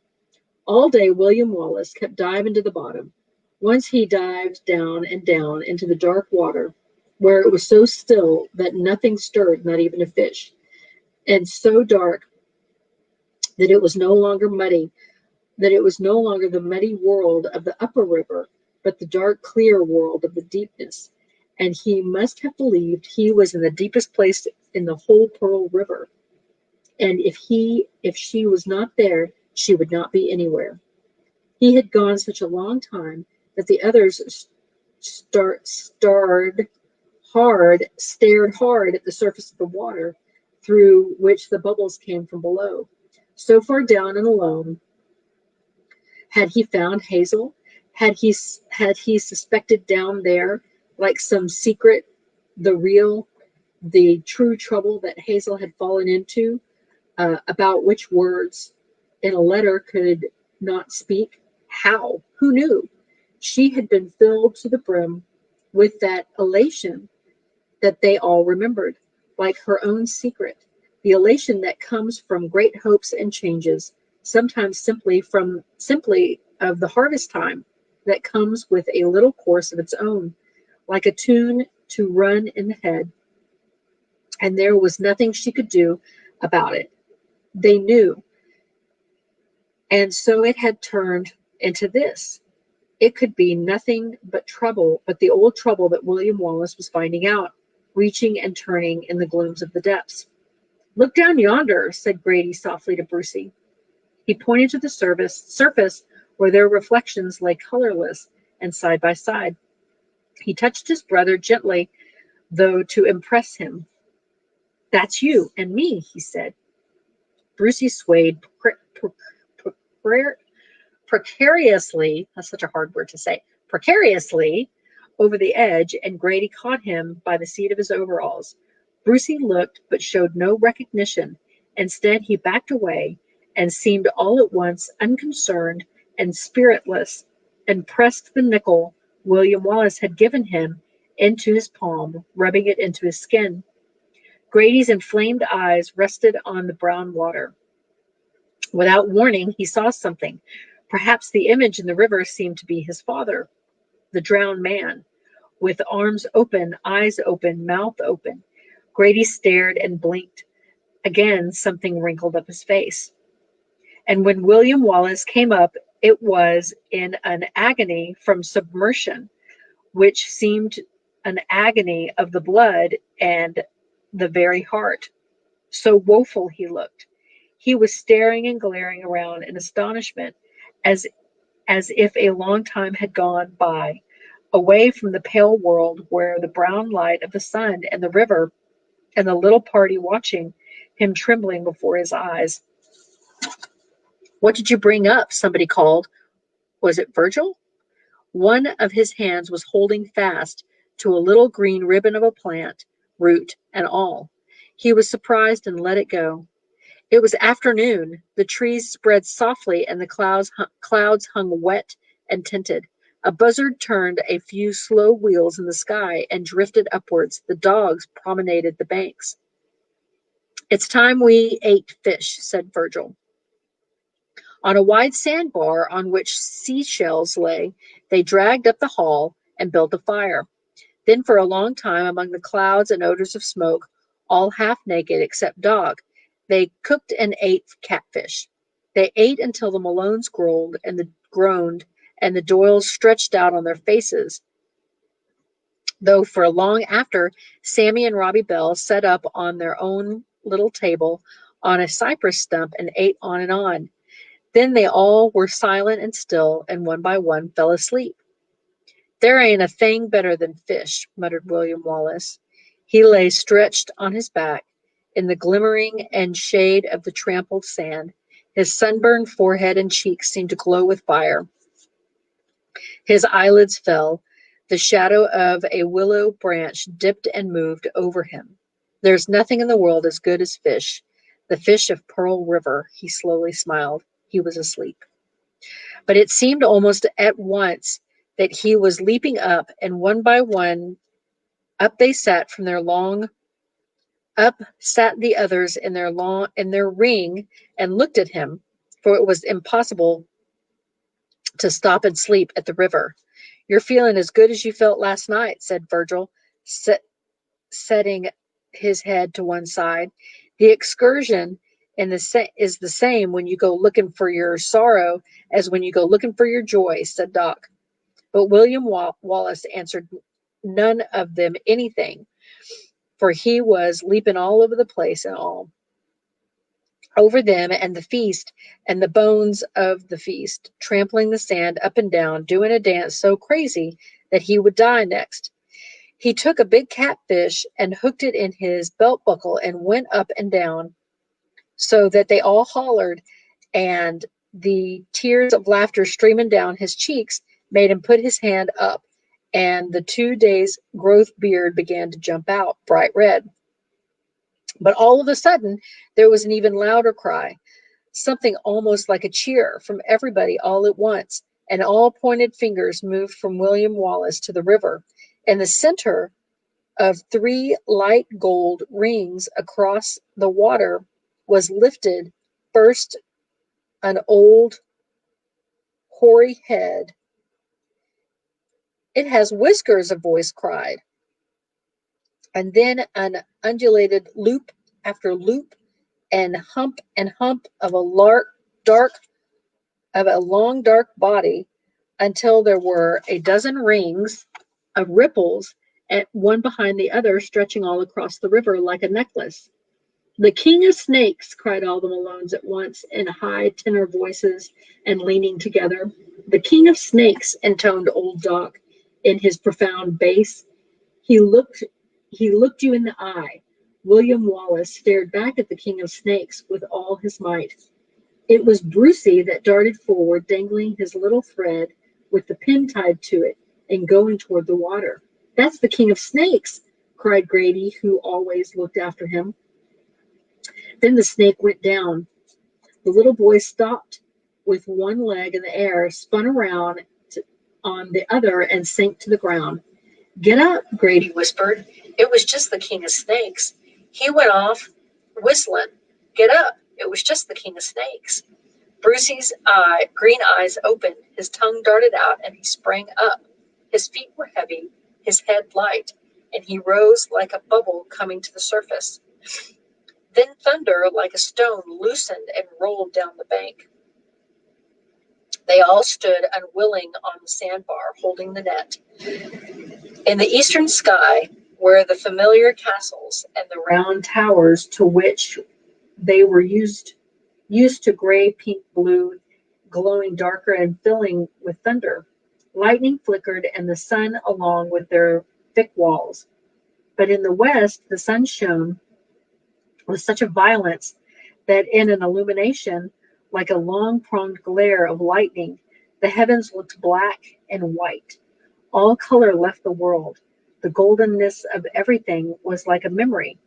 S1: All day William Wallace kept diving to the bottom. Once he dived down and down into the dark water, where it was so still that nothing stirred, not even a fish, and so dark that it was no longer the muddy world of the upper river, but the dark, clear world of the deepness. And he must have believed he was in the deepest place in the whole Pearl River. And if she was not there, she would not be anywhere. He had gone such a long time that the others stared hard at the surface of the water, through which the bubbles came from below. So far down and alone, had he found Hazel? Had he suspected down there, like some secret, the true trouble that Hazel had fallen into, about which words in a letter could not speak? How? Who knew? She had been filled to the brim with that elation that they all remembered, like her own secret, the elation that comes from great hopes and changes, sometimes simply of the harvest time, that comes with a little course of its own, like a tune to run in the head. And there was nothing she could do about it. They knew. And so it had turned into this. It could be nothing but trouble, but the old trouble that William Wallace was finding out, reaching and turning in the glooms of the depths. Look down yonder, said Grady softly to Brucey. He pointed to the surface where their reflections lay colorless and side by side. He touched his brother gently, though to impress him. That's you and me, he said. Brucey swayed precariously, that's such a hard word to say, precariously over the edge, and Grady caught him by the seat of his overalls. Brucey looked, but showed no recognition, Instead, he backed away and seemed all at once unconcerned and spiritless, and pressed the nickel William Wallace had given him into his palm, rubbing it into his skin. Grady's inflamed eyes rested on the brown water. Without warning, he saw something. Perhaps the image in the river seemed to be his father, the drowned man, with arms open, eyes open, mouth open. Grady stared and blinked. Again, something wrinkled up his face. And when William Wallace came up, it was in an agony from submersion, which seemed an agony of the blood and the very heart. So woeful he looked. He was staring and glaring around in astonishment, as if a long time had gone by, away from the pale world where the brown light of the sun and the river and the little party watching him trembling before his eyes. "What did you bring up?" somebody called. Was it Virgil? One of his hands was holding fast to a little green ribbon of a plant, root and all. He was surprised and let it go. It was afternoon. The trees spread softly and the clouds hung wet and tinted. A buzzard turned a few slow wheels in the sky and drifted upwards. The dogs promenaded the banks. "It's time we ate fish," said Virgil. On a wide sandbar on which seashells lay, they dragged up the haul and built a fire. Then for a long time, among the clouds and odors of smoke, all half naked except Dog, they cooked and ate catfish. They ate until the Malones groaned and the Doyles stretched out on their faces, though for long after, Sammy and Robbie Bell sat up on their own little table on a cypress stump and ate on and on. Then they all were silent and still, and one by one fell asleep. "There ain't a thing better than fish," muttered William Wallace. He lay stretched on his back in the glimmering and shade of the trampled sand. His sunburned forehead and cheeks seemed to glow with fire. His eyelids fell. The shadow of a willow branch dipped and moved over him. "There's nothing in the world as good as fish. The fish of Pearl River." He slowly smiled. He was asleep. But it seemed almost at once that he was leaping up, and one by one up they sat from their long up sat the others in their ring and looked at him, for it was impossible to stop and sleep at the river. "You're feeling as good as you felt last night," said Virgil, setting his head to one side. "The excursion is the same when you go looking for your sorrow as when you go looking for your joy," said Doc. But William Wallace answered none of them anything, for he was leaping all over the place and all over them and the feast and the bones of the feast, trampling the sand up and down, doing a dance so crazy that he would die next. He took a big catfish and hooked it in his belt buckle and went up and down so that they all hollered, and the tears of laughter streaming down his cheeks made him put his hand up, and the 2 days' growth beard began to jump out, bright red. But all of a sudden, there was an even louder cry, something almost like a cheer from everybody all at once, and all pointed fingers moved from William Wallace to the river. In the center of 3 light gold rings across the water was lifted first an old hoary head. "It has whiskers," a voice cried, and then an undulated loop after loop and hump of a long dark body until there were a dozen rings of ripples, and one behind the other, stretching all across the river like a necklace. "The King of Snakes!" cried all the Malones at once in high tenor voices and leaning together. "The King of Snakes," intoned old Doc in his profound bass. He looked you in the eye. William Wallace stared back at the King of Snakes with all his might. It was Brucey that darted forward, dangling his little thread with the pin tied to it and going toward the water. "That's the King of Snakes!" cried Grady, who always looked after him. Then the snake went down. The little boy stopped with one leg in the air, spun around on the other, and sank to the ground. Get up, Grady whispered. It was just the king of snakes. He went off whistling. Get up. It was just the king of snakes. Brucey's green eyes opened. His tongue darted out, and he sprang up. His feet were heavy, his head light, and he rose like a bubble coming to the surface. Then thunder, like a stone, loosened and rolled down the bank. They all stood unwilling on the sandbar, holding the net. In the eastern sky were the familiar castles and the round towers to which they were used to gray, pink, blue, glowing darker and filling with thunder. Lightning flickered and the sun along with their thick walls. But in the west, the sun shone with such a violence that in an illumination, like a long-pronged glare of lightning, the heavens looked black and white. All color left the world. The goldenness of everything was like a memory,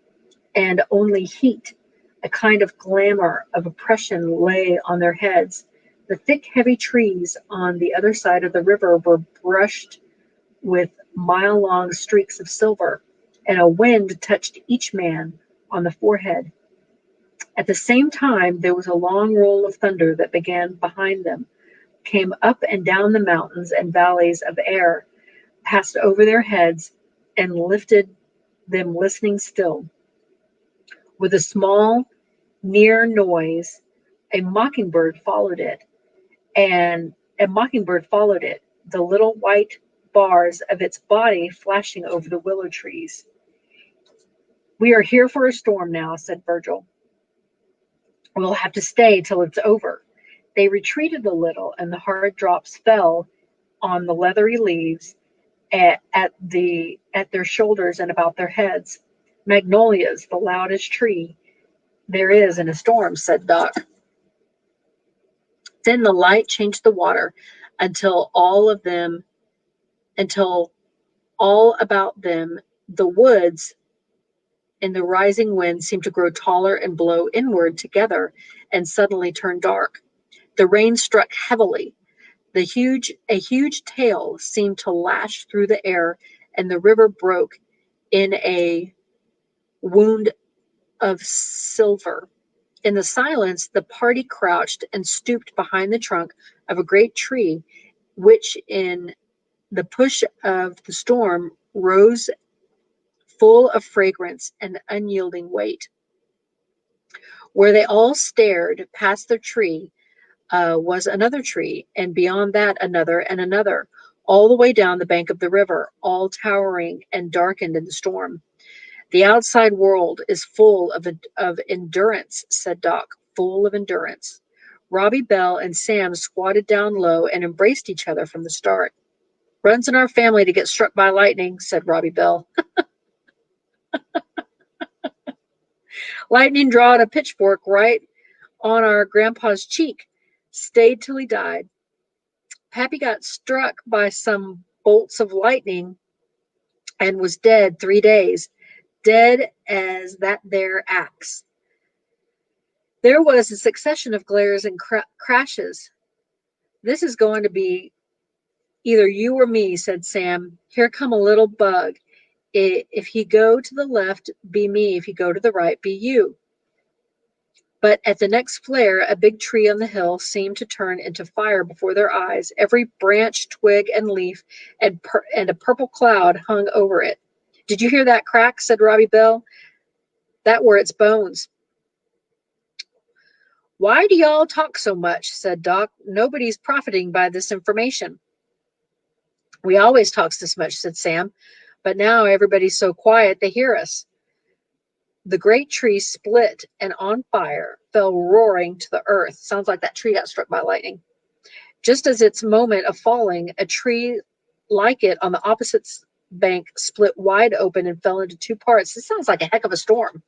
S1: and only heat, a kind of glamour of oppression, lay on their heads. The thick, heavy trees on the other side of the river were brushed with mile-long streaks of silver, and a wind touched each man on the forehead. At the same time, there was a long roll of thunder that began behind them, came up and down the mountains and valleys of air, passed over their heads, and lifted them listening still. With a small, near noise, a mockingbird followed it, the little white bars of its body flashing over the willow trees. We are here for a storm now, said Virgil. We'll have to stay till it's over. They retreated a little, and the hard drops fell on the leathery leaves at their shoulders and about their heads. Magnolia's the loudest tree there is in a storm, said Doc. Then the light changed the water until all about them, the woods in the rising wind seemed to grow taller and blow inward together and suddenly turn dark. The rain struck heavily. A huge tail seemed to lash through the air, and the river broke in a wound of silver. In the silence, the party crouched and stooped behind the trunk of a great tree, which in the push of the storm rose full of fragrance and unyielding weight. Where they all stared past the tree was another tree, and beyond that another and another, all the way down the bank of the river, all towering and darkened in the storm. The outside world is full of endurance, said Doc, full of endurance. Robbie Bell and Sam squatted down low and embraced each other from the start. Runs in our family to get struck by lightning, said Robbie Bell. Lightning drawed a pitchfork right on our grandpa's cheek. Stayed till he died. Pappy got struck by some bolts of lightning and was dead 3 days, dead as that there axe. There was a succession of glares and crashes. This is going to be either you or me, said Sam. Here come a little bug. If he go to the left, be me. If he go to the right, be you. But at the next flare, a big tree on the hill seemed to turn into fire before their eyes. Every branch, twig, and leaf and a purple cloud hung over it. Did you hear that crack? Said Robbie Bell. That were its bones. Why do y'all talk so much? Said Doc. Nobody's profiting by this information. We always talks this much, said Sam. But now everybody's so quiet they hear us. The great tree split and on fire fell roaring to the earth. Sounds like that tree got struck by lightning. Just as its moment of falling, a tree like it on the opposite bank split wide open and fell into two parts. This sounds like a heck of a storm.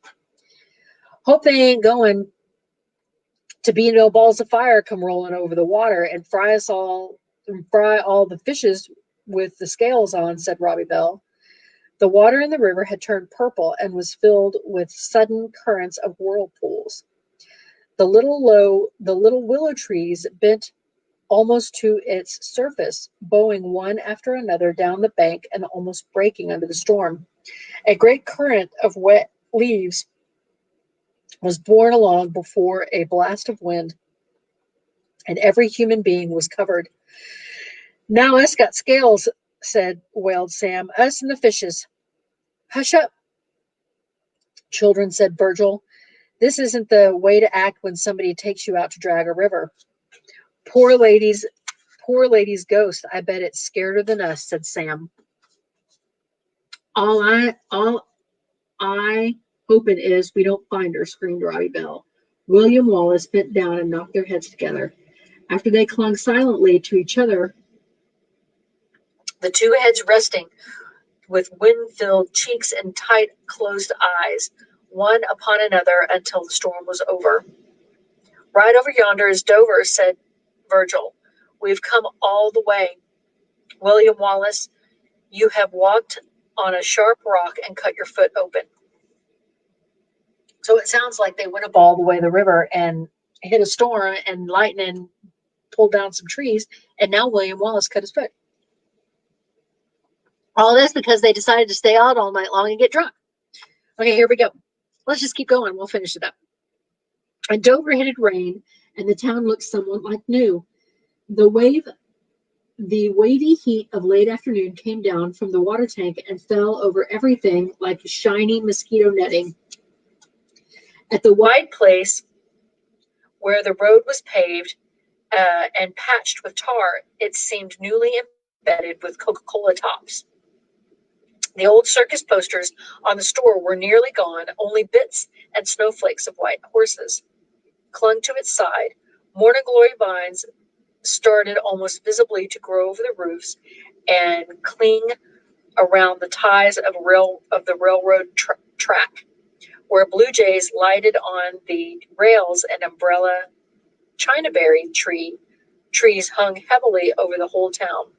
S1: Hope they ain't going to be no balls of fire come rolling over the water and fry all the fishes with the scales on, said Robbie Bell. The water in the river had turned purple and was filled with sudden currents of whirlpools. The little willow trees bent almost to its surface, bowing one after another down the bank and almost breaking under the storm. A great current of wet leaves was borne along before a blast of wind, and every human being was covered. Now us got scales, wailed Sam. Us and the fishes. Hush up, children, said Virgil. This isn't the way to act when somebody takes you out to drag a river. Poor lady's ghost. I bet it's scareder than us, said Sam. All I hope it is we don't find her, screamed Robbie Bell. William Wallace bent down and knocked their heads together. After they clung silently to each other, the two heads resting with wind-filled cheeks and tight-closed eyes, one upon another until the storm was over. Right over yonder is Dover, said Virgil. We've come all the way. William Wallace, you have walked on a sharp rock and cut your foot open. So it sounds like they went up all the way the river and hit a storm, and lightning pulled down some trees, and now William Wallace cut his foot. All this because they decided to stay out all night long and get drunk. Okay, here we go. Let's just keep going. We'll finish it up. And Dover hit rain, and the town looked somewhat like new. The wavy heat of late afternoon came down from the water tank and fell over everything like shiny mosquito netting. At the wide place where the road was paved and patched with tar, it seemed newly embedded with Coca-Cola tops. The old circus posters on the store were nearly gone, only bits and snowflakes of white horses clung to its side. Morning glory vines started almost visibly to grow over the roofs and cling around the ties of the railroad track, where blue jays lighted on the rails and umbrella chinaberry trees hung heavily over the whole town,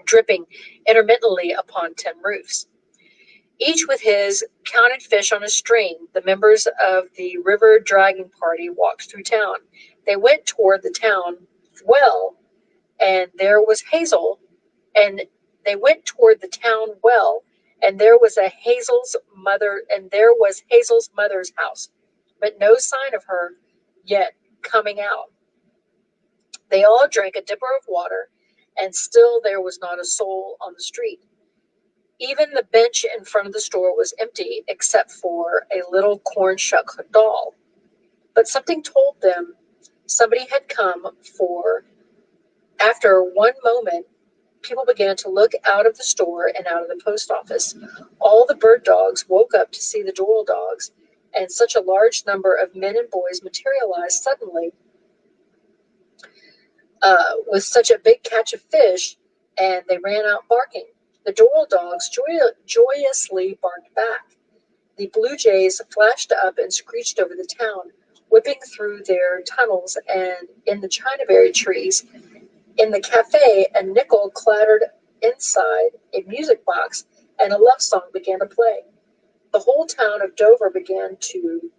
S1: dripping intermittently upon tin roofs. Each with his counted fish on a string, the members of the river dragging party walked through town. They went toward the town well, and there was Hazel, and they went toward the town well, and there was Hazel's mother's house, but no sign of her yet coming out. They all drank a dipper of water, and still there was not a soul on the street. Even the bench in front of the store was empty, except for a little corn shuck doll. But something told them somebody had come, for after one moment, people began to look out of the store and out of the post office. All the bird dogs woke up to see the Doyle dogs, and such a large number of men and boys materialized suddenly with such a big catch of fish, and they ran out barking. The Doyle dogs joyously barked back. The blue jays flashed up and screeched over the town, whipping through their tunnels and in the chinaberry trees. In the cafe, a nickel clattered inside a music box, and a love song began to play. The whole town of Dover began to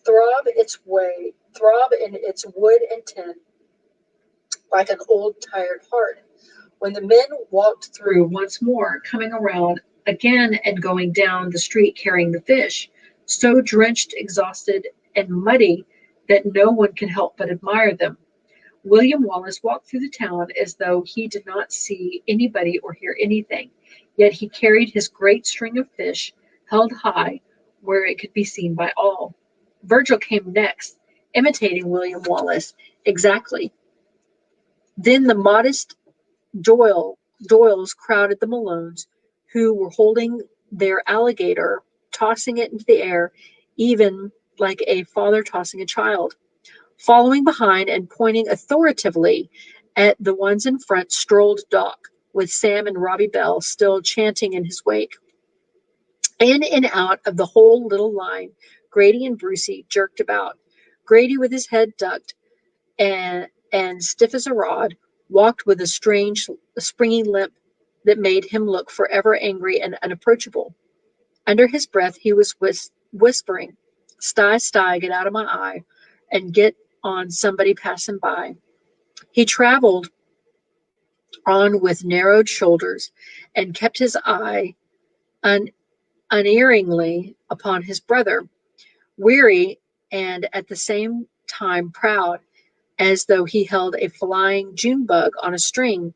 S1: throb in its wood and tin like an old tired heart. When the men walked through once more, coming around again and going down the street carrying the fish, so drenched, exhausted, and muddy that no one could help but admire them, William Wallace walked through the town as though he did not see anybody or hear anything, yet he carried his great string of fish held high where it could be seen by all. Virgil came next, imitating William Wallace exactly. Then the modest Doyles crowded the Malones, who were holding their alligator, tossing it into the air, even like a father tossing a child. Following behind and pointing authoritatively at the ones in front strolled Doc, with Sam and Robbie Bell still chanting in his wake. In and out of the whole little line, Grady and Brucey jerked about. Grady, with his head ducked and stiff as a rod, walked with a springy limp. that made him look forever angry and unapproachable. Under his breath, he was whispering, "Sty, Sty, get out of my eye and get on somebody passing by." He traveled on with narrowed shoulders and kept his eye un- unerringly upon his brother, weary and at the same time proud, as though he held a flying June bug on a string.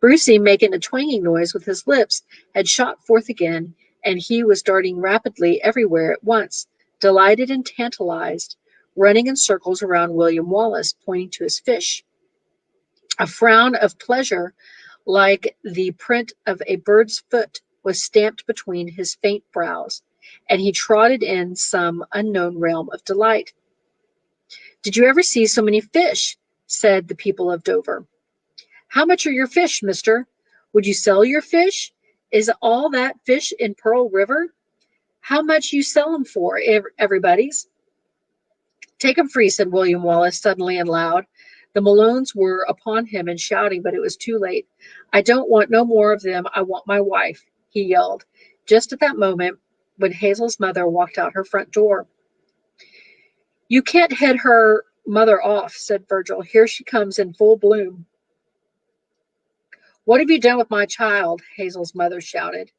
S1: Brucey, making a twanging noise with his lips, had shot forth again, and he was darting rapidly everywhere at once, delighted and tantalized, running in circles around William Wallace, pointing to his fish. A frown of pleasure, like the print of a bird's foot, was stamped between his faint brows, and he trotted in some unknown realm of delight. "Did you ever see so many fish?" said the people of Dover. "How much are your fish, mister? Would you sell your fish? Is all that fish in Pearl River? How much you sell 'em for, everybody's?" "Take 'em free," said William Wallace, suddenly and loud. The Malones were upon him and shouting, but it was too late. "I don't want no more of them. I want my wife," he yelled, just at that moment when Hazel's mother walked out her front door. "You can't head her mother off," said Virgil. "Here she comes in full bloom." "What have you done with my child?" Hazel's mother shouted.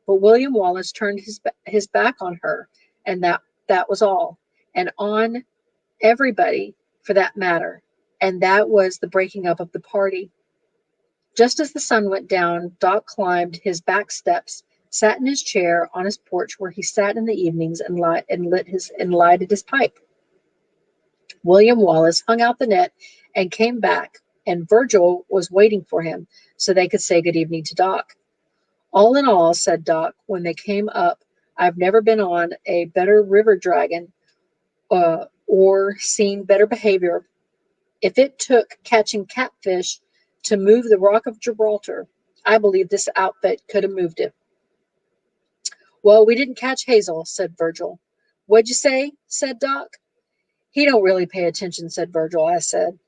S1: But William Wallace turned his back on her, and that was all, and on everybody for that matter, and that was the breaking up of the party. Just as the sun went down, Doc climbed his back steps, sat in his chair on his porch where he sat in the evenings and lighted his pipe. William Wallace hung out the net and came back, and Virgil was waiting for him so they could say good evening to Doc. "All in all," said Doc, when they came up, "I've never been on a better river dragon or seen better behavior. If it took catching catfish to move the Rock of Gibraltar, I believe this outfit could have moved it." "Well, we didn't catch Hazel," said Virgil. "What'd you say?" said Doc. "He don't really pay attention," said Virgil. I said,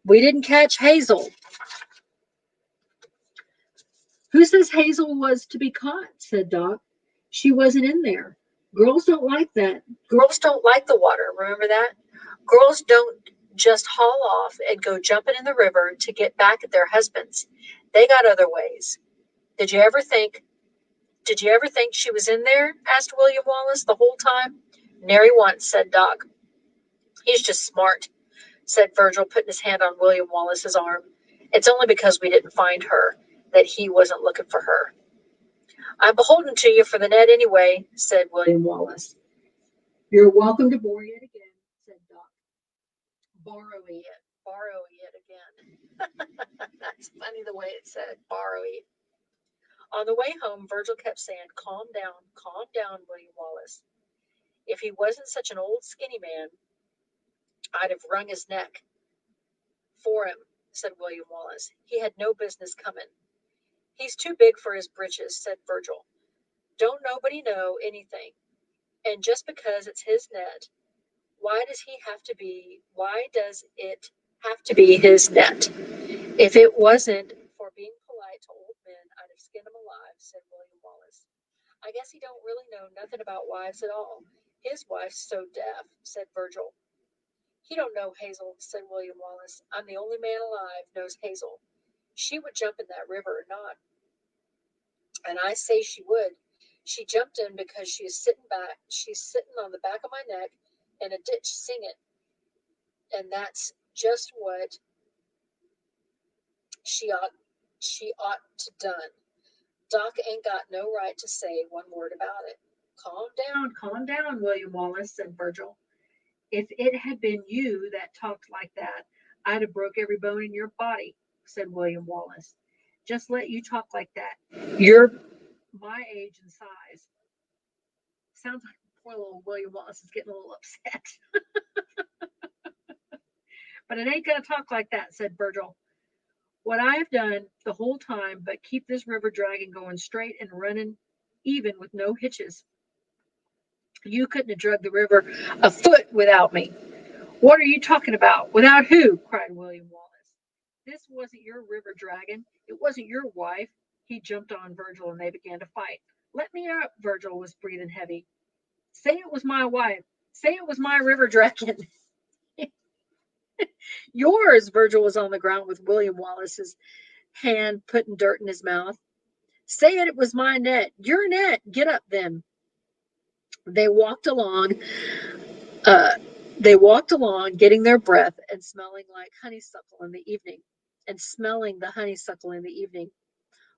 S1: "We didn't catch Hazel." "Who says Hazel was to be caught?" said Doc. "She wasn't in there. Girls don't like that. Girls don't like the water. Remember that? Girls don't just haul off and go jumping in the river to get back at their husbands. They got other ways. Did you ever think did you ever think she was in there?" asked William Wallace the whole time. "Nary once," said Doc. "He's just smart," said Virgil, putting his hand on William Wallace's arm. "It's only because we didn't find her that he wasn't looking for her." "I'm beholden to you for the net anyway," said William Wallace. "You're welcome to borrow it again," said Doc. Borrow it again. That's funny the way it said, borrow it. On the way home, Virgil kept saying, calm down, William Wallace. If he wasn't such an old skinny man, I'd have wrung his neck for him," said William Wallace. "He had no business coming." "He's too big for his britches," said Virgil. "Don't nobody know anything. And just because it's his net, why does it have to be his net? If it wasn't for being polite to old men, I'd have skinned him alive," said William Wallace. "I guess he don't really know nothing about wives at all. His wife's so deaf," said Virgil. "He don't know Hazel," said William Wallace. "I'm the only man alive knows Hazel. She would jump in that river or not. And I say she would. She jumped in because she's sitting on the back of my neck in a ditch singing. And that's just what she ought to done. Doc ain't got no right to say one word about it." Calm down, William Wallace," said Virgil. "If it had been you that talked like that, I'd have broke every bone in your body," said William Wallace. "Just let you talk like that. You're my age and size." Sounds like poor little William Wallace is getting a little upset. "But it ain't going to talk like that," said Virgil. "What I have done the whole time but keep this river dragon going straight and running even with no hitches. You couldn't have drugged the river a foot without me." "What are you talking about? Without who?" cried William Wallace. This wasn't your river dragon. It wasn't your wife. He jumped on Virgil and they began to fight. Let me up, Virgil was breathing heavy. Say it was my wife. Say it was my river dragon. Yours, Virgil was on the ground with William Wallace's hand putting dirt in his mouth. Say it was my net. Your net. Get up then. They walked along, uh, they walked along, getting their breath and smelling like honeysuckle in the evening, and smelling the honeysuckle in the evening.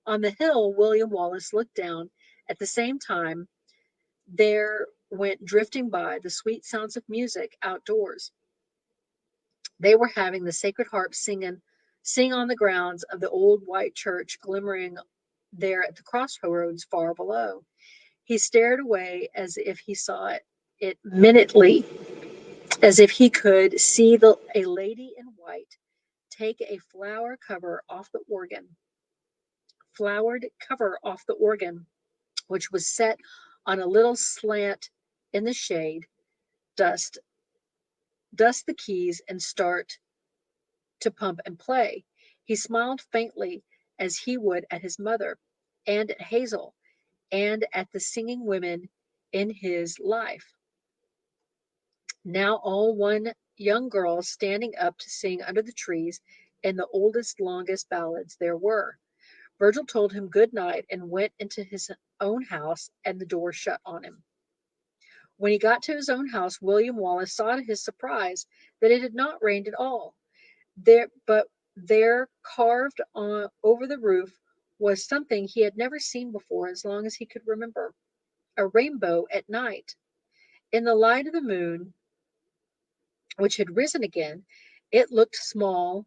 S1: On the hill, William Wallace looked down. At the same time, there went drifting by the sweet sounds of music outdoors. They were having the Sacred Harp sing on the grounds of the old white church glimmering there at the crossroads far below. He stared away as if he saw it minutely, as if he could see a lady in white take a flowered cover off the organ, which was set on a little slant in the shade, dust dust the keys and start to pump and play. He smiled faintly as he would at his mother and at Hazel and at the singing women in his life. Now all one young girl standing up to sing under the trees in the oldest, longest ballads there were. Virgil told him good night and went into his own house, and the door shut on him. When he got to his own house, William Wallace saw to his surprise that it had not rained at all. There, carved over the roof, was something he had never seen before as long as he could remember, a rainbow at night. In the light of the moon, which had risen again, it looked small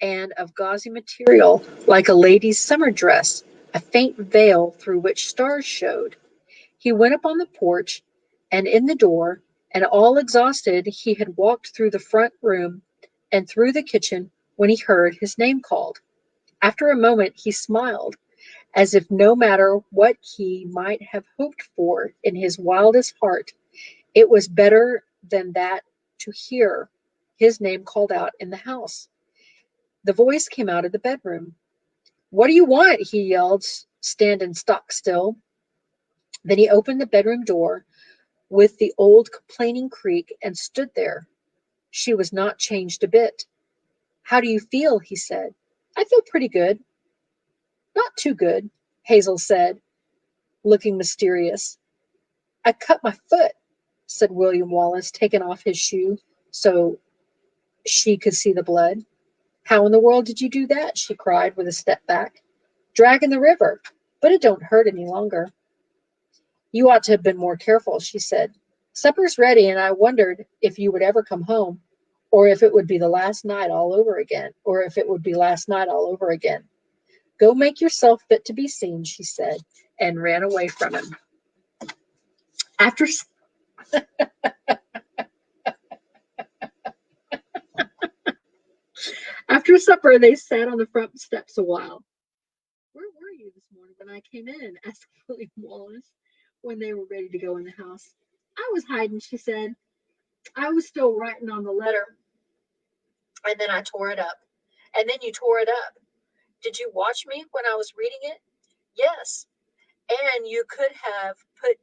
S1: and of gauzy material, like a lady's summer dress, a faint veil through which stars showed. He went up on the porch and in the door, and all exhausted, he had walked through the front room and through the kitchen when he heard his name called. After a moment, he smiled, as if no matter what he might have hoped for in his wildest heart, it was better than that to hear his name called out in the house. The voice came out of the bedroom. What do you want? He yelled, standing stock still. Then he opened the bedroom door with the old complaining creak and stood there. She was not changed a bit. How do you feel? He said. I feel pretty good. Not too good, Hazel said, looking mysterious. I cut my foot, said William Wallace, taking off his shoe so she could see the blood. How in the world did you do that? She cried with a step back. Drag in the river, but it don't hurt any longer. You ought to have been more careful, she said. Supper's ready, and I wondered if you would ever come home, or if it would be the last night all over again, or if it would be last night all over again. Go make yourself fit to be seen, she said, and ran away from him. After after supper, they sat on the front steps a while. Where were you this morning when I came in? Asked William Wallace when they were ready to go in the house. I was hiding, she said. I was still writing on the letter, and then I tore it up. And then you tore it up. Did you watch me when I was reading it? Yes. And you could have put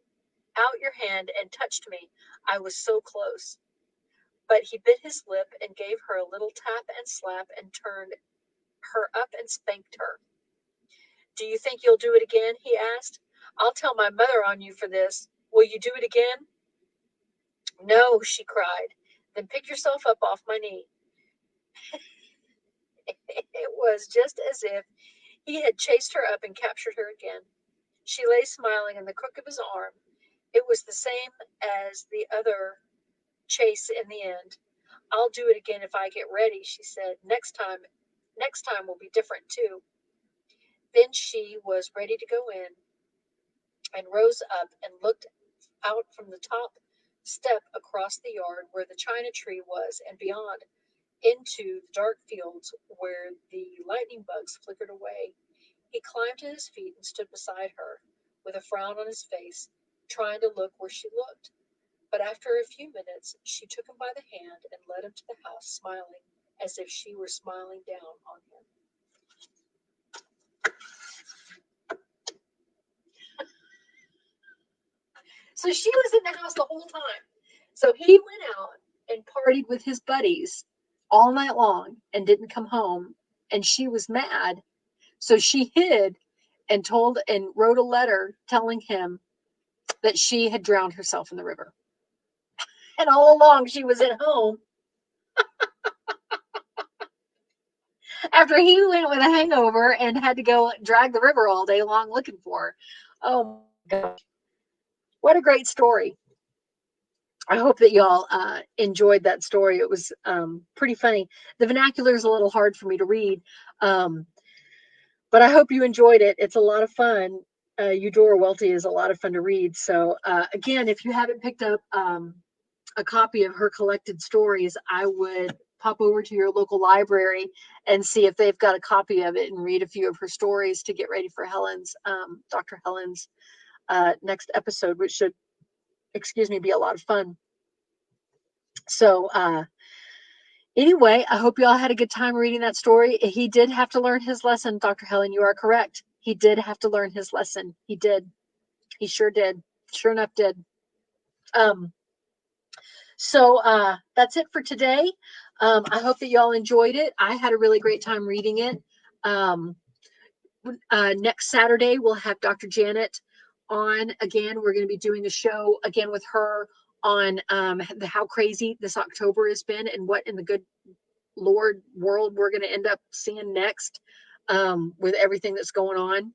S1: out your hand and touched me. I was so close. But he bit his lip and gave her a little tap and slap and turned her up and spanked her. Do you think you'll do it again? He asked. I'll tell my mother on you for this. Will you do it again? No, she cried. Then pick yourself up off my knee. It was just as if he had chased her up and captured her again. She lay smiling in the crook of his arm. It was the same as the other chase in the end. I'll do it again if I get ready, she said. Next time will be different too. Then she was ready to go in and rose up and looked out from the top step across the yard where the china tree was and beyond into the dark fields where the lightning bugs flickered away. He climbed to his feet and stood beside her, with a frown on his face, trying to look where she looked. But after a few minutes, she took him by the hand and led him to the house, smiling. as if she were smiling down on him. So she was in the house the whole time. So he went out and partied with his buddies all night long and didn't come home. And she was mad. So she hid and told and wrote a letter telling him that she had drowned herself in the river. And all along she was at home after he went with a hangover and had to go drag the river all day long looking for her. Oh my gosh. What a great story. I hope that y'all enjoyed that story. It was pretty funny. The vernacular is a little hard for me to read, but I hope you enjoyed it. It's a lot of fun. Eudora Welty is a lot of fun to read. So again, if you haven't picked up a copy of her collected stories, I would pop over to your local library and see if they've got a copy of it and read a few of her stories to get ready for Dr. Helen's next episode, which should, be a lot of fun. So anyway, I hope you all had a good time reading that story. He did have to learn his lesson, Dr. Helen. You are correct. He did have to learn his lesson. He did. He sure did. Sure enough did. So that's it for today. I hope that y'all enjoyed it. I had a really great time reading it. Next Saturday, we'll have Dr. Janet on again. We're going to be doing a show again with her on how crazy this October has been and what in the good Lord world we're going to end up seeing next with everything that's going on.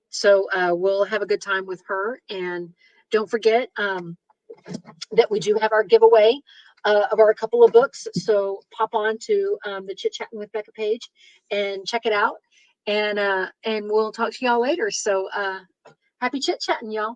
S1: So we'll have a good time with her. And don't forget that we do have our giveaway of our couple of books. So pop on to the Chit Chatting with Becca page and check it out. And we'll talk to y'all later. So happy chit chatting, y'all.